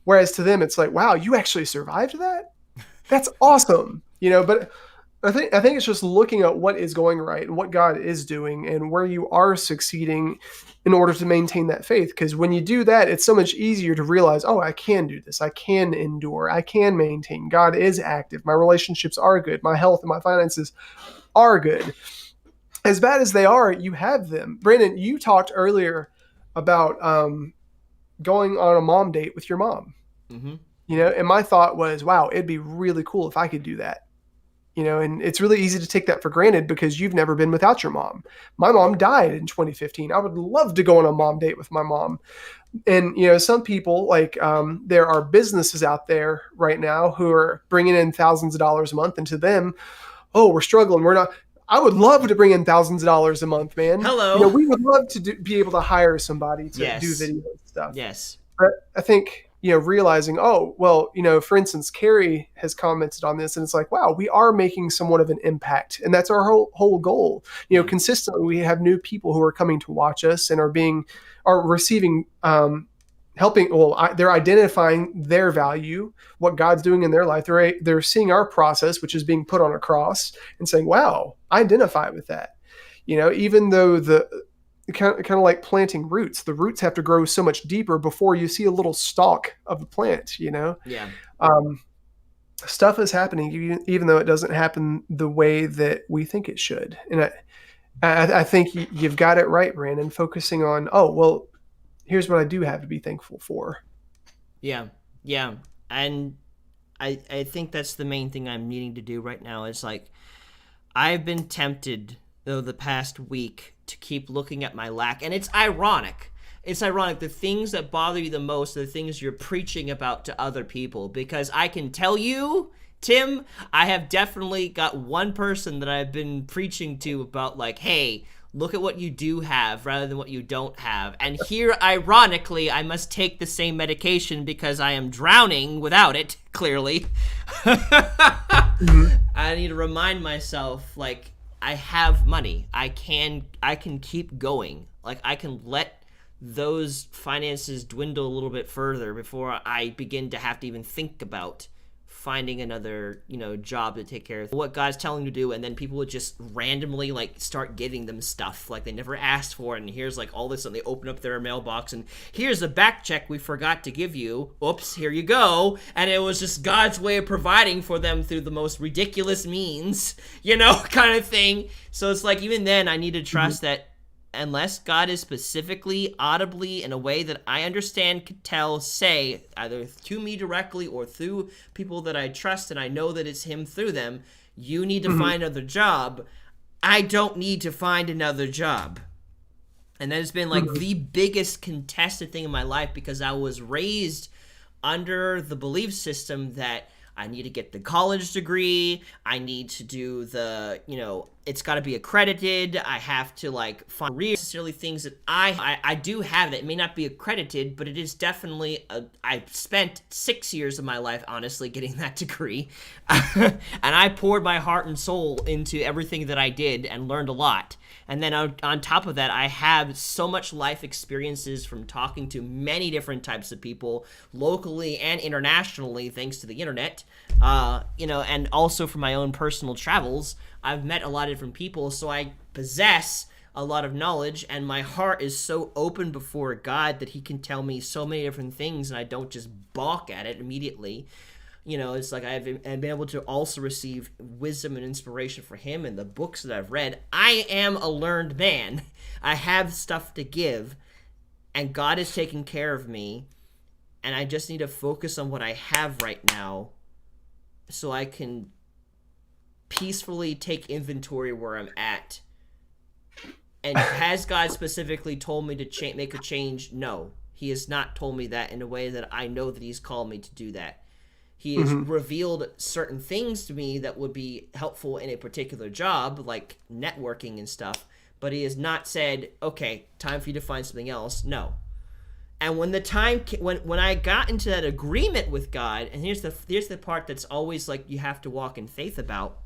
Whereas to them, it's like, wow, you actually survived that? That's awesome. But I think it's just looking at what is going right and what God is doing and where you are succeeding in order to maintain that faith. Because when you do that, it's so much easier to realize, oh, I can do this. I can endure. I can maintain. God is active. My relationships are good. My health and my finances are good. As bad as they are, you have them. Brandon, you talked earlier about going on a mom date with your mom. Mm-hmm. And my thought was, wow, it'd be really cool if I could do that. And it's really easy to take that for granted because you've never been without your mom. My mom died in 2015. I would love to go on a mom date with my mom. And, some people like there are businesses out there right now who are bringing in thousands of dollars a month. And to them, oh, we're struggling. We're not. I would love to bring in thousands of dollars a month, man. Hello. We would love to be able to hire somebody to do video stuff. Yes. But I think, realizing, for instance, Carrie has commented on this and it's like, wow, we are making somewhat of an impact. And that's our whole goal. Consistently, we have new people who are coming to watch us and are receiving, they're identifying their value, what God's doing in their life. They're seeing our process, which is being put on a cross and saying, wow, I identify with that. Even though kind of like planting roots. The roots have to grow so much deeper before you see a little stalk of the plant, Yeah. Stuff is happening even though it doesn't happen the way that we think it should. And I think you've got it right, Brandon, focusing on, here's what I do have to be thankful for. Yeah. Yeah. And I think that's the main thing I'm needing to do right now is like, I've been tempted though the past week to keep looking at my lack. And it's ironic. The things that bother you the most are the things you're preaching about to other people. Because I can tell you, Tim, I have definitely got one person that I've been preaching to about like, hey, look at what you do have rather than what you don't have. And here, ironically, I must take the same medication because I am drowning without it, clearly. Mm-hmm. I need to remind myself, like, I have money. I can keep going. Like, I can let those finances dwindle a little bit further before I begin to have to even think about finding another, job to take care of what God's telling you to do. And then people would just randomly like start giving them stuff like they never asked for. And here's like all this, and they open up their mailbox and here's a back check we forgot to give you. Oops, here you go. And it was just God's way of providing for them through the most ridiculous means, kind of thing. So it's like, even then I need to trust that unless God is specifically, audibly, in a way that I understand, could tell, say, either to me directly or through people that I trust and I know that it's him through them, you need to find another job. I don't need to find another job. And that has been like the biggest contested thing in my life, because I was raised under the belief system that I need to get the college degree. I need to do the, it's got to be accredited. I have to like find necessarily things that I do have that may not be accredited, but it is definitely, I spent 6 years of my life, honestly, getting that degree. And I poured my heart and soul into everything that I did and learned a lot. And then on top of that, I have so much life experiences from talking to many different types of people, locally and internationally, thanks to the internet, and also from my own personal travels. I've met a lot of different people, so I possess a lot of knowledge, and my heart is so open before God that he can tell me so many different things, and I don't just balk at it immediately. It's like I've been able to also receive wisdom and inspiration for him in the books that I've read. I am a learned man. I have stuff to give, and God is taking care of me, and I just need to focus on what I have right now so I can peacefully take inventory where I'm at. And has God specifically told me to make a change? No. He has not told me that in a way that I know that he's called me to do that. He has revealed certain things to me that would be helpful in a particular job, like networking and stuff, but he has not said, okay, time for you to find something else. No. And when the time, when I got into that agreement with God, and here's the part that's always like you have to walk in faith about,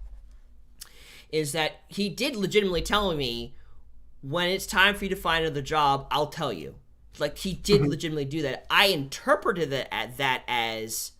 is that he did legitimately tell me, when it's time for you to find another job, I'll tell you. Like, he did legitimately do that. I interpreted that as,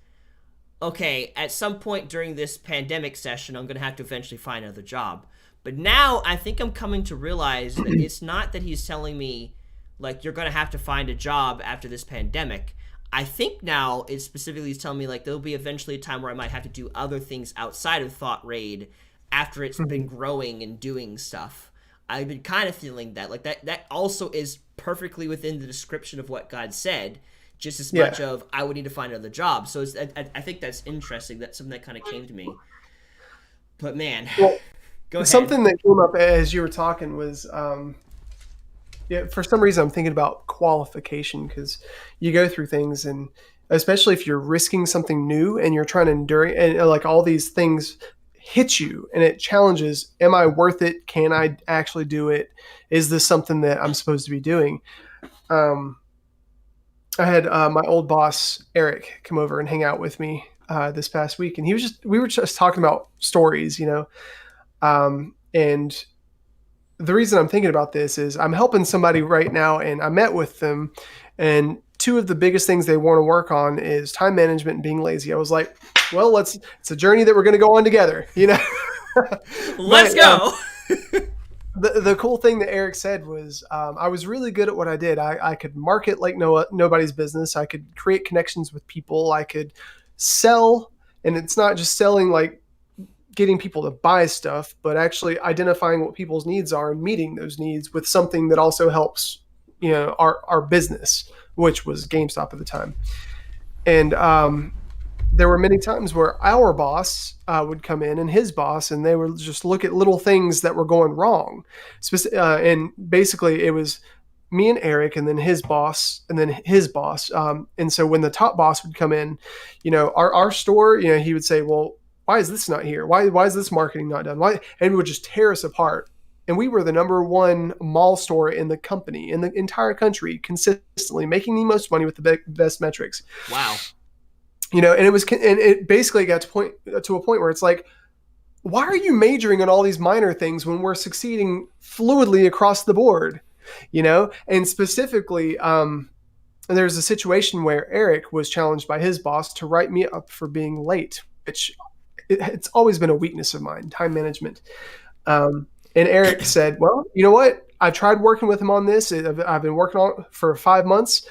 okay, at some point during this pandemic session, I'm going to have to eventually find another job. But now I think I'm coming to realize that it's not that he's telling me, like, you're going to have to find a job after this pandemic. I think now it's specifically he's telling me, like, there'll be eventually a time where I might have to do other things outside of Thought Raid after it's been growing and doing stuff. I've been kind of feeling that. Like, that also is perfectly within the description of what God said, just as much of I would need to find another job. So I think that's interesting. That's something that kind of came to me. But man, go ahead. Something that came up as you were talking was, for some reason I'm thinking about qualification, because you go through things, and especially if you're risking something new and you're trying to endure it, and like all these things hit you and it challenges, am I worth it? Can I actually do it? Is this something that I'm supposed to be doing? I had my old boss, Eric, come over and hang out with me this past week. And we were just talking about stories, and the reason I'm thinking about this is I'm helping somebody right now, and I met with them, and two of the biggest things they want to work on is time management and being lazy. I was like, well, it's a journey that we're going to go on together, Let's go. The cool thing that Eric said was, I was really good at what I did. I could market like nobody's business. I could create connections with people. I could sell, and it's not just selling like getting people to buy stuff, but actually identifying what people's needs are and meeting those needs with something that also helps, our business, which was GameStop at the time. And there were many times where our boss would come in and his boss, and they would just look at little things that were going wrong. And basically it was me and Eric, and then his boss, and then his boss. And so when the top boss would come in, our store, he would say, well, why is this not here? Why is this marketing not done? Why? And it would just tear us apart. And we were the number one mall store in the company, in the entire country, consistently making the most money with the best metrics. Wow. And it basically got to a point where it's like, why are you majoring in all these minor things when we're succeeding fluidly across the board? And specifically, there's a situation where Eric was challenged by his boss to write me up for being late, which it's always been a weakness of mine, time management. And Eric said, well, you know what? I tried working with him on this. I've been working on it for 5 months.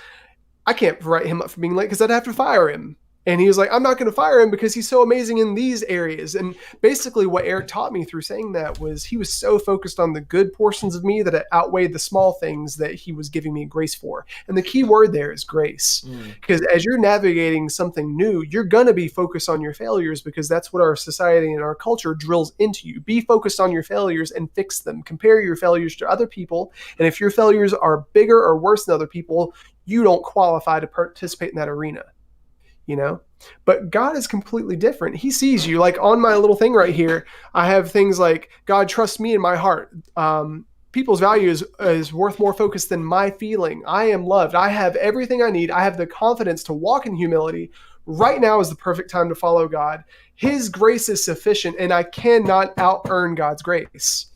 I can't write him up for being late because I'd have to fire him. And he was like, I'm not going to fire him because he's so amazing in these areas. And basically what Eric taught me through saying that was he was so focused on the good portions of me that it outweighed the small things that he was giving me grace for. And the key word there is grace. Because as you're navigating something new, you're going to be focused on your failures because that's what our society and our culture drills into you. Be focused on your failures and fix them. Compare your failures to other people. And if your failures are bigger or worse than other people, you don't qualify to participate in that arena. But God is completely different. He sees you. Like on my little thing right here, I have things like God trusts me in my heart. People's value is worth more focus than my feeling. I am loved. I have everything I need. I have the confidence to walk in humility. Right now is the perfect time to follow God. His grace is sufficient, and I cannot out-earn God's grace.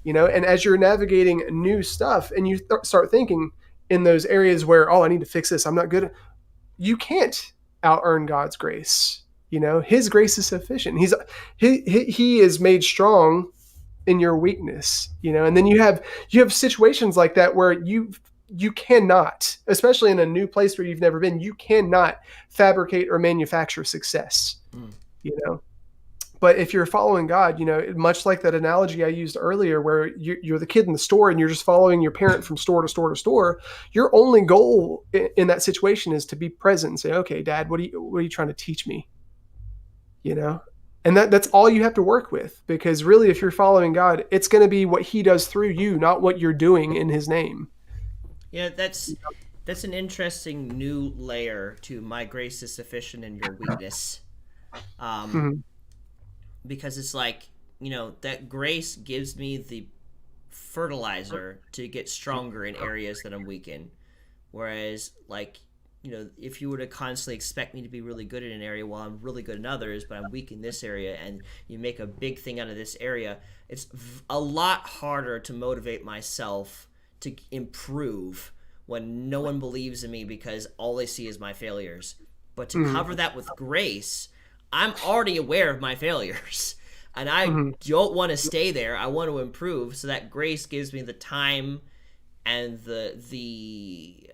And as you're navigating new stuff and you start thinking in those areas where, I need to fix this, I'm not good, you can't out-earn God's grace. His grace is sufficient. He is made strong in your weakness. And then you have situations like that where you cannot, especially in a new place where you've never been, you cannot fabricate or manufacture success. But if you're following God, much like that analogy I used earlier, where you're the kid in the store and you're just following your parent from store to store to store, your only goal in that situation is to be present and say, okay, Dad, what are you trying to teach me? And that's all you have to work with, because really, if you're following God, it's going to be what he does through you, not what you're doing in his name. Yeah, that's an interesting new layer to my grace is sufficient in your weakness. Because it's like, that grace gives me the fertilizer to get stronger in areas that I'm weak in. Whereas, like, if you were to constantly expect me to be really good in an area while I'm really good in others, but I'm weak in this area, and you make a big thing out of this area, it's a lot harder to motivate myself to improve when no one believes in me because all they see is my failures. But to cover that with grace, I'm already aware of my failures, and I don't want to stay there. I want to improve, so that grace gives me the time and the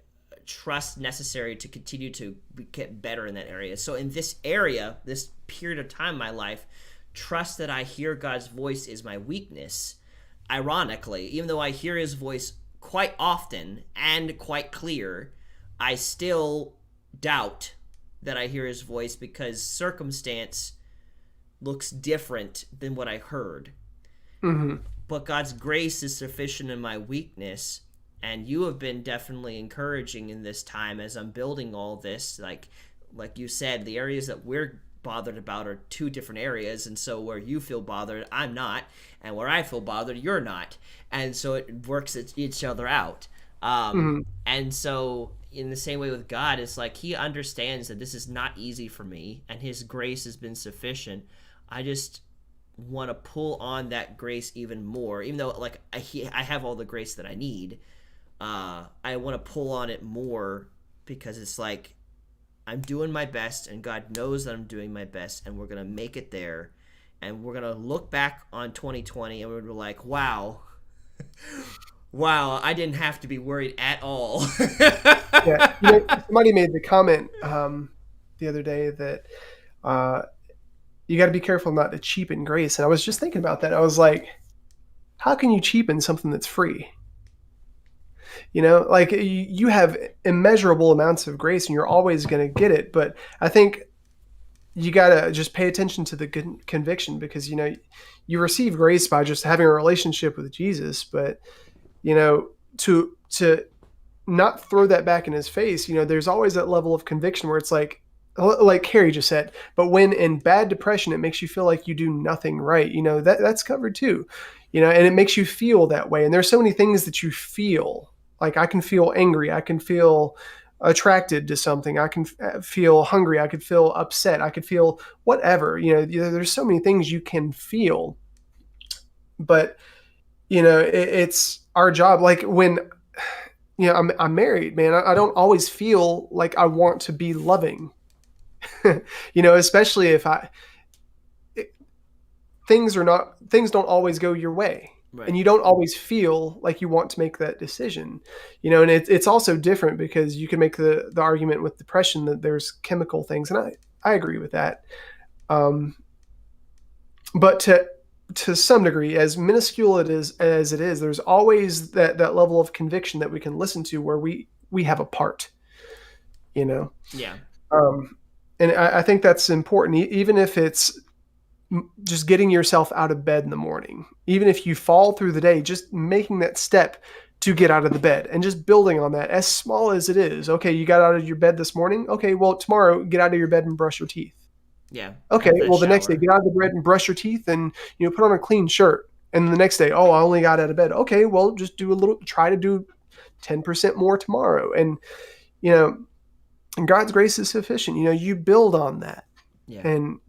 trust necessary to continue to get better in that area. So in this area, this period of time in my life, trust that I hear God's voice is my weakness. Ironically, even though I hear his voice quite often and quite clear, I still doubt that I hear his voice because circumstance looks different than what I heard. But God's grace is sufficient in my weakness, and you have been definitely encouraging in this time as I'm building all this. Like you said, the areas that we're bothered about are two different areas, and so where you feel bothered, I'm not, and where I feel bothered, you're not, and so it works each other out. And so in the same way with God, it's like he understands that this is not easy for me, and his grace has been sufficient. I just want to pull on that grace even more, even though like I have all the grace that I need. I want to pull on it more because it's like I'm doing my best, and God knows that I'm doing my best, and we're going to make it there, and we're going to look back on 2020 and we're like, wow, I didn't have to be worried at all. Yeah, somebody made the comment the other day that you got to be careful not to cheapen grace. And I was just thinking about that. I was like, how can you cheapen something that's free? Like you have immeasurable amounts of grace and you're always going to get it. But I think you got to just pay attention to the conviction, because, you receive grace by just having a relationship with Jesus. But, to not throw that back in his face, there's always that level of conviction where it's like Carrie just said, but when in bad depression, it makes you feel like you do nothing right. That's covered too, and it makes you feel that way. And there's so many things that you feel. Like I can feel angry. I can feel attracted to something. I can feel hungry. I could feel upset. I could feel whatever, there's so many things you can feel, but it's our job. Like when, I'm married, man, I don't always feel like I want to be loving, especially if things don't always go your way. Right. and you don't always feel like you want to make that decision, and it's also different because you can make the argument with depression that there's chemical things, and I agree with that. But to some degree, as minuscule as it is, there's always that level of conviction that we can listen to where we have a part, you know. Yeah. Um, and I think that's important, even if it's just getting yourself out of bed in the morning. Even if you fall through the day, just making that step to get out of the bed and just building on that, as small as it is. Okay, you got out of your bed this morning. Okay, well, tomorrow, get out of your bed and brush your teeth. Yeah. Okay, Have that well, the next day, shower. get out of the bed and brush your teeth and, put on a clean shirt. And the next day, oh, I only got out of bed. Okay, well, just try to do 10% more tomorrow. And, and God's grace is sufficient. You build on that. Yeah. And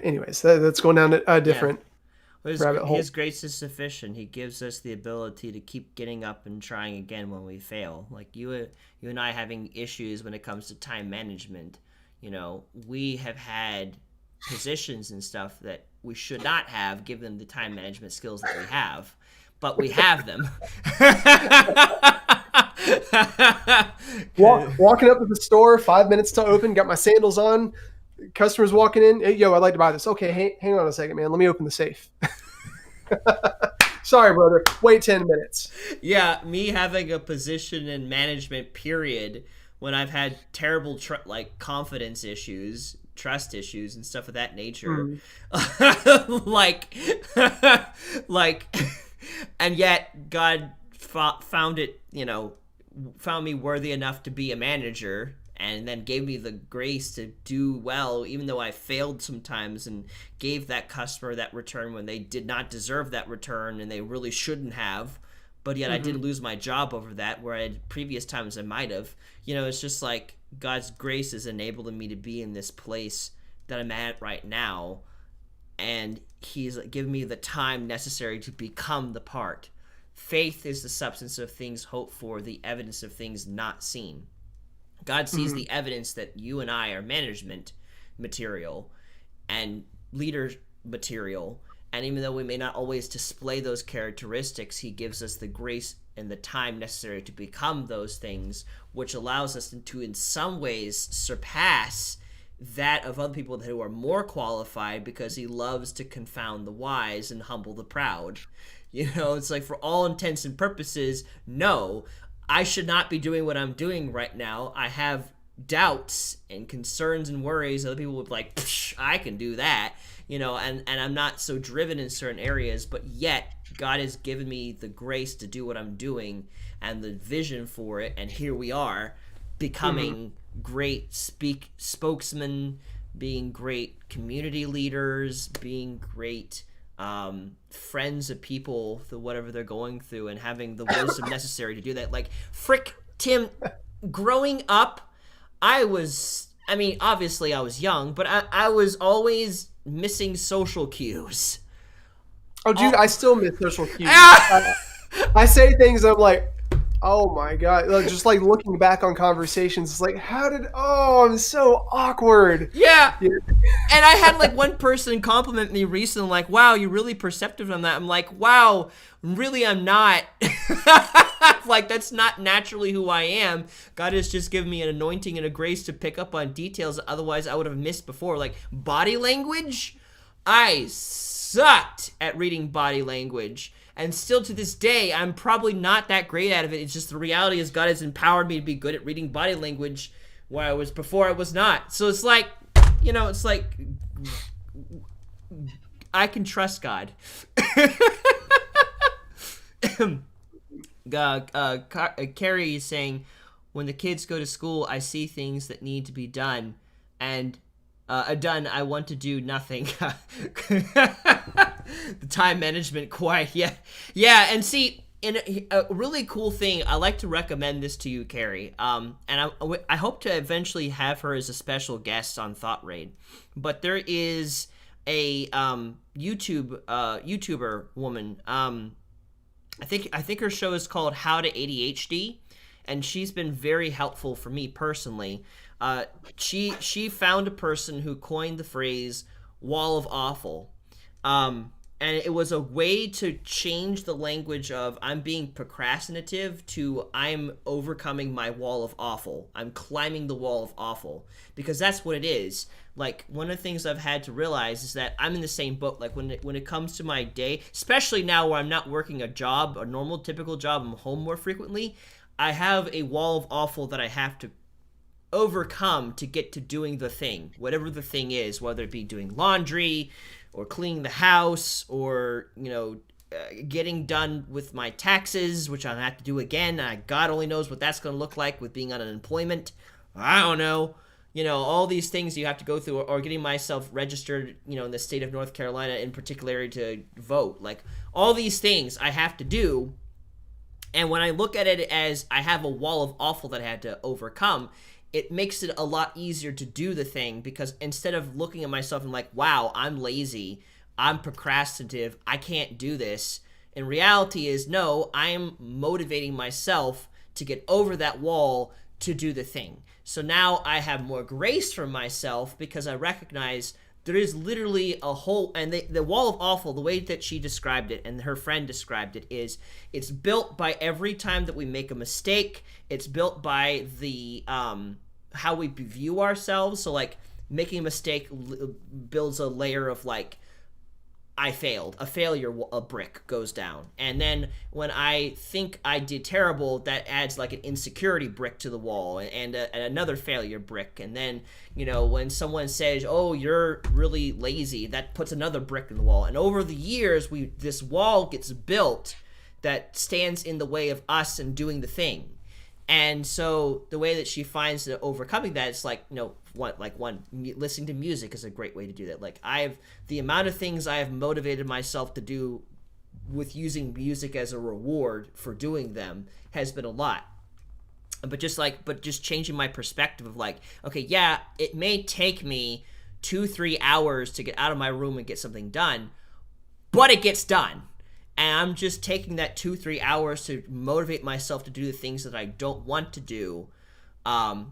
anyways, that's going down a Yeah. different Well, rabbit hole. his grace is sufficient. He gives us the ability to keep getting up and trying again when we fail. Like you and I having issues when it comes to time management. We have had positions and stuff that we should not have given the time management skills that we have, but we have them. Walking up to the store, 5 minutes to open, got my sandals on. Customers walking in. Hey, yo, I'd like to buy this. Okay, hang on a second, man. Let me open the safe. Sorry, brother. Wait 10 minutes. Yeah, me having a position in management, period, when I've had terrible confidence issues, trust issues, and stuff of that nature, and yet God found me worthy enough to be a manager, and then gave me the grace to do well, even though I failed sometimes and gave that customer that return when they did not deserve that return and they really shouldn't have. But yet I didn't lose my job over that, where previous times I might have. It's just like God's grace is enabling me to be in this place that I'm at right now. And he's given me the time necessary to become the part. Faith is the substance of things hoped for, the evidence of things not seen. God sees the evidence that you and I are management material and leader material. And even though we may not always display those characteristics, he gives us the grace and the time necessary to become those things, which allows us to, in some ways, surpass that of other people who are more qualified, because he loves to confound the wise and humble the proud. It's like, for all intents and purposes, no, I should not be doing what I'm doing right now. I have doubts and concerns and worries. Other people would be like, I can do that, and I'm not so driven in certain areas, but yet God has given me the grace to do what I'm doing and the vision for it, and here we are, becoming great spokesmen, being great community leaders, being great friends of people through whatever they're going through, and having the wisdom necessary to do that. Like, frick, Tim, growing up, obviously I was young, but I was always missing social cues. Oh, dude, I still miss social cues. I say things I'm like, oh my God. Just like looking back on conversations, it's like, I'm so awkward. Yeah. And I had one person compliment me recently, like, wow, you're really perceptive on that. I'm like, wow, really, I'm not. That's not naturally who I am. God has just given me an anointing and a grace to pick up on details that otherwise I would have missed before. Like body language, I sucked at reading body language. And still to this day, I'm probably not that great at it. It's just the reality is God has empowered me to be good at reading body language, where before I was not. So it's like, it's like I can trust God. Carrie is saying, when the kids go to school, I see things that need to be done, and I want to do nothing. The time management quiet. Yeah. And see, a really cool thing, I like to recommend this to you, Carrie. And I hope to eventually have her as a special guest on Thought Raid. But there is a YouTuber woman. I think her show is called How to ADHD, and she's been very helpful for me personally. She found a person who coined the phrase "wall of awful," And it was a way to change the language of I'm being procrastinative to I'm overcoming my wall of awful. I'm climbing the wall of awful, because that's what it is. Like, one of the things I've had to realize is that I'm in the same boat. Like, when it comes to my day, especially now where I'm not working a job, a normal typical job, I'm home more frequently, I have a wall of awful that I have to overcome to get to doing the thing, whatever the thing is, whether it be doing laundry or cleaning the house, or getting done with my taxes, which I have to do again. God only knows what that's going to look like with being on unemployment. I don't know. All these things you have to go through, or getting myself registered, in the state of North Carolina in particular to vote. Like, all these things I have to do. And when I look at it as I have a wall of awful that I had to overcome, it makes it a lot easier to do the thing, because instead of looking at myself and like, wow, I'm lazy, I'm procrastinative, I can't do this, in reality is, no, I'm motivating myself to get over that wall to do the thing. So now I have more grace for myself, because I recognize there is literally a whole, and the wall of awful, the way that she described it and her friend described it, is it's built by every time that we make a mistake. It's built by the how we view ourselves. So like, making a mistake builds a layer of like, I failed. A failure, a brick goes down. And then when I think I did terrible, that adds like an insecurity brick to the wall, and another failure brick. And then, when someone says, oh, you're really lazy, that puts another brick in the wall. And over the years, this wall gets built that stands in the way of us and doing the thing. And so the way that she finds that overcoming that is like, listening to music is a great way to do that. Like, the amount of things I have motivated myself to do with using music as a reward for doing them has been a lot. But just changing my perspective of like, okay, yeah, it may take me 2-3 hours to get out of my room and get something done, but it gets done. And I'm just taking that 2-3 hours to motivate myself to do the things that I don't want to do,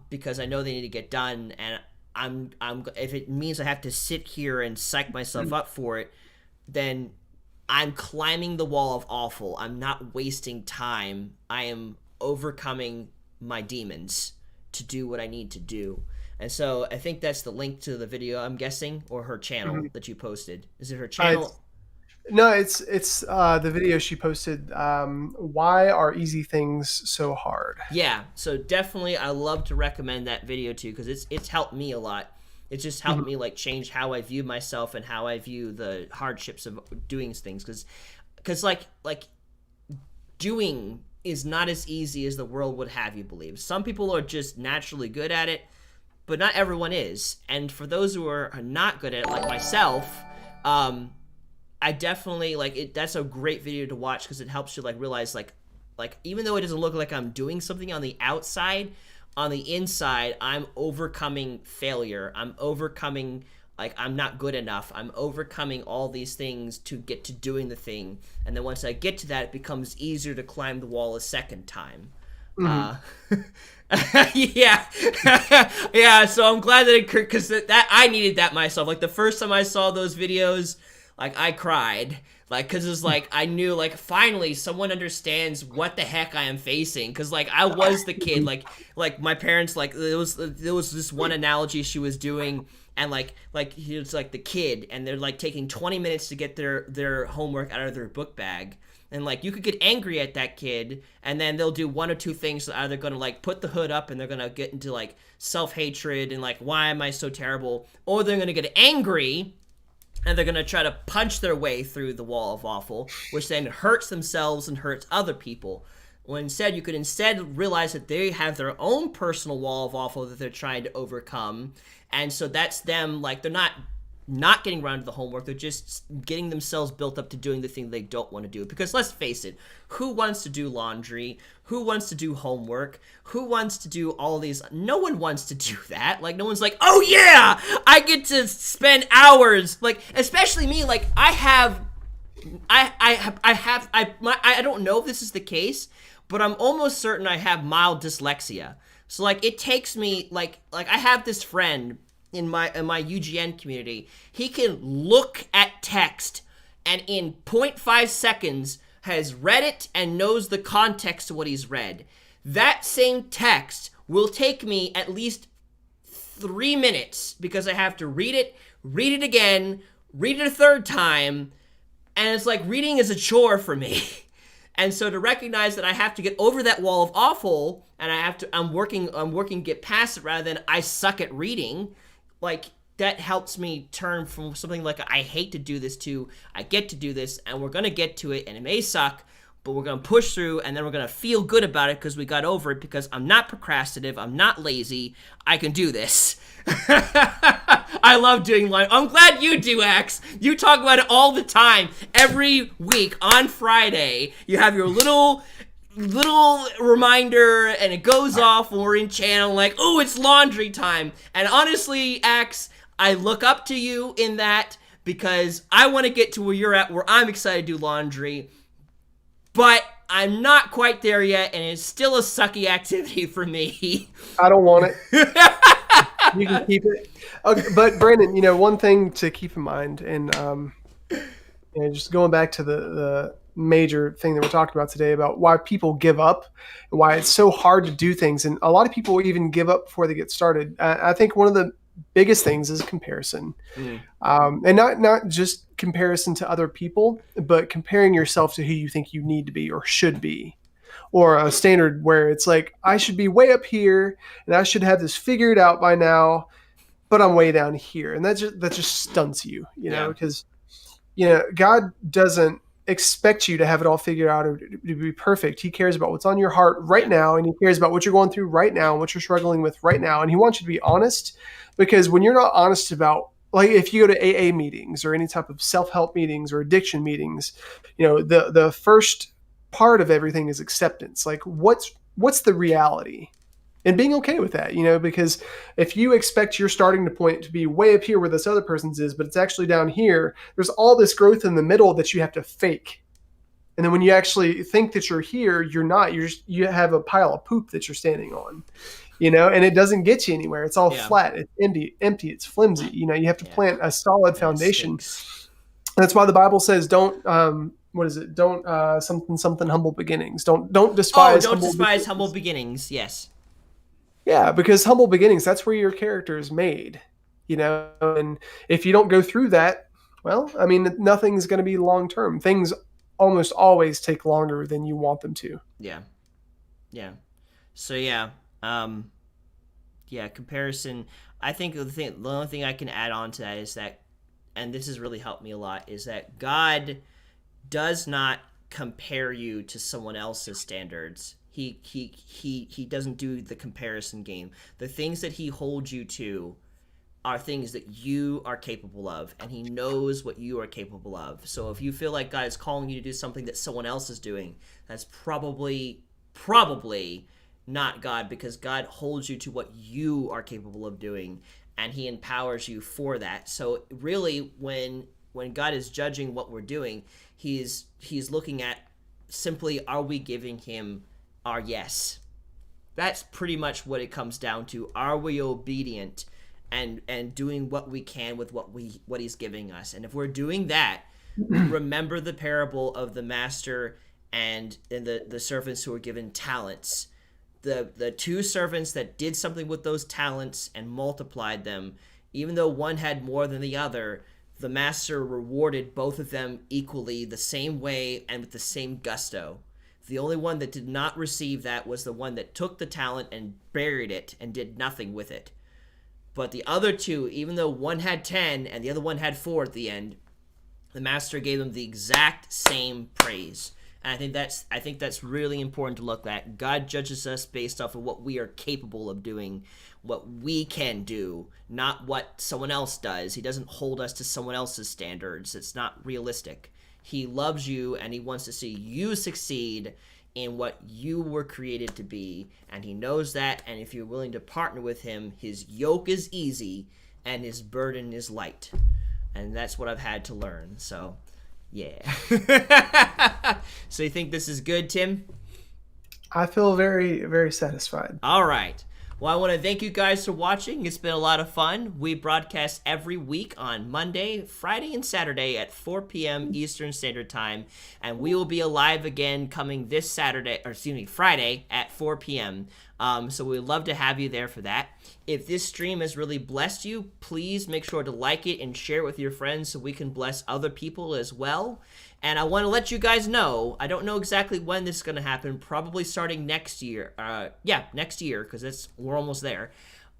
because I know they need to get done. And I'm if it means I have to sit here and psych myself up for it, then I'm climbing the wall of awful. I'm not wasting time. I am overcoming my demons to do what I need to do. And so I think that's the link to the video, I'm guessing, or her channel that you posted. Is it her channel? No, it's the video she posted. Why are easy things so hard? Yeah, so definitely, I love to recommend that video too, because it's helped me a lot. It's just helped me like change how I view myself and how I view the hardships of doing things, because like doing is not as easy as the world would have you believe. Some people are just naturally good at it, but not everyone is. And for those who are not good at it, like myself, I definitely like it. That's a great video to watch, because it helps you like realize like even though it doesn't look like I'm doing something on the outside, on the inside I'm overcoming failure. I'm overcoming like I'm not good enough. I'm overcoming all these things to get to doing the thing. And then once I get to that, it becomes easier to climb the wall a second time. Yeah. Yeah, so I'm glad that it, because that I needed that myself. Like, the first time I saw those videos, like, I cried, like, because it's like I knew, like, finally someone understands what the heck I am facing. Because like I was the kid, like my parents, like there was this one analogy she was doing, and like he was like the kid, and they're like taking 20 minutes to get their homework out of their book bag. And like you could get angry at that kid, and then they'll do one or two things. That either gonna like put the hood up and they're gonna get into like self-hatred and like, why am I so terrible, or they're gonna get angry and they're gonna try to punch their way through the wall of awful, which then hurts themselves and hurts other people. When instead you could realize that they have their own personal wall of awful that they're trying to overcome, and so that's them, like they're not getting around to the homework, they're just getting themselves built up to doing the thing they don't want to do. Because let's face it, who wants to do laundry? Who wants to do homework? Who wants to do all these? No one wants to do that. Like, no one's like, oh yeah, I get to spend hours. Like, especially me, like I don't know if this is the case, but I'm almost certain I have mild dyslexia. So like it takes me like I have this friend in my UGN community. He can look at text and in 0.5 seconds has read it and knows the context of what he's read. That same text will take me at least 3 minutes because I have to read it again, read it a third time, and it's like reading is a chore for me. And so to recognize that I have to get over that wall of awful, and I'm working to get past it rather than I suck at reading, like that helps me turn from something like I hate to do this to I get to do this, and we're gonna get to it, and it may suck, but we're gonna push through, and then we're gonna feel good about it because we got over it, because I'm not procrastinative, I'm not lazy, I can do this. I love doing line. I'm glad you do, Axe. You talk about it all the time. Every week on Friday, you have your little reminder, and it goes off when we're in channel, like, oh, it's laundry time. And honestly, Axe, I look up to you in that because I want to get to where you're at, where I'm excited to do laundry. But I'm not quite there yet, and it's still a sucky activity for me. I don't want it. You can keep it. Okay, but Brandon, one thing to keep in mind, and just going back to the major thing that we're talking about today about why people give up and why it's so hard to do things, and a lot of people even give up before they get started. I think one of the biggest things is comparison, and not just comparison to other people, but comparing yourself to who you think you need to be or should be. Or a standard where it's like, I should be way up here and I should have this figured out by now, but I'm way down here. And that just stunts you, because, God doesn't expect you to have it all figured out or to be perfect. He cares about what's on your heart right now. And he cares about what you're going through right now and what you're struggling with right now. And he wants you to be honest, because when you're not honest about, like, if you go to AA meetings or any type of self-help meetings or addiction meetings, the first part of everything is acceptance. Like, what's the reality, and being okay with that, because if you expect your starting point to be way up here where this other person's is, but it's actually down here, there's all this growth in the middle that you have to fake. And then when you actually think that you're here, you're not. You have a pile of poop that you're standing on, and it doesn't get you anywhere. It's all flat. It's empty. It's flimsy. You have to plant a solid foundation. That's why the Bible says, don't, what is it? Don't something humble beginnings. Don't despise. Humble beginnings. Yes. Yeah, because humble beginnings, that's where your character is made. And if you don't go through that, well, I mean, nothing's going to be long term. Things almost always take longer than you want them to. Yeah. So comparison. I think the only thing I can add on to that is that, and this has really helped me a lot, is that God does not compare you to someone else's standards. He doesn't do the comparison game. The things that he holds you to are things that you are capable of, and he knows what you are capable of. So if you feel like God is calling you to do something that someone else is doing, that's probably not God, because God holds you to what you are capable of doing, and he empowers you for that. So really, when God is judging what we're doing, he's looking at simply, are we giving him our yes? That's pretty much what it comes down to. Are we obedient and doing what we can with what he's giving us? And if we're doing that, remember the parable of the master and the servants who were given talents. The two servants that did something with those talents and multiplied them, even though one had more than the other, the master rewarded both of them equally, the same way and with the same gusto. The only one that did not receive that was the one that took the talent and buried it and did nothing with it. But the other two, even though one had 10 and the other one had 4 at the end, the master gave them the exact same praise. And I think that's really important to look at. God judges us based off of what we are capable of doing, what we can do, not what someone else does. He doesn't hold us to someone else's standards. It's not realistic. He loves you, and he wants to see you succeed in what you were created to be, and he knows that. And if you're willing to partner with him, his yoke is easy and his burden is light. And that's what I've had to learn. So yeah. So you think this is good, Tim? I feel very, very satisfied. All right. Well, I want to thank you guys for watching. It's been a lot of fun. We broadcast every week on Monday, Friday, and Saturday at 4 p.m. Eastern Standard Time. And we will be alive again coming this Friday at 4 p.m. So we'd love to have you there for that. If this stream has really blessed you, please make sure to like it and share it with your friends so we can bless other people as well. And I want to let you guys know, I don't know exactly when this is going to happen, probably starting next year. Next year, because we're almost there.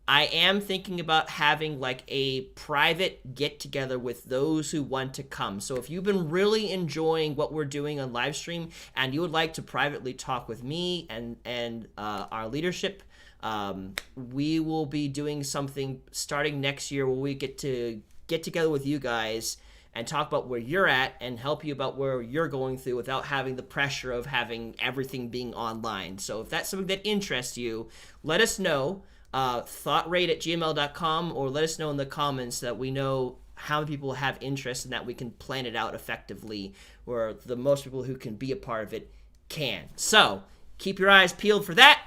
I am thinking about having like a private get-together with those who want to come. So if you've been really enjoying what we're doing on live stream and you would like to privately talk with me and our leadership, we will be doing something starting next year where we get together with you guys and talk about where you're at and help you about where you're going through without having the pressure of having everything being online. So if that's something that interests you, let us know, thoughtrate@gmail.com, or let us know in the comments so that we know how many people have interest and that we can plan it out effectively, or the most people who can be a part of it can. So keep your eyes peeled for that.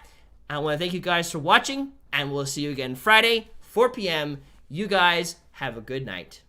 I want to thank you guys for watching, and we'll see you again Friday, 4 p.m. You guys have a good night.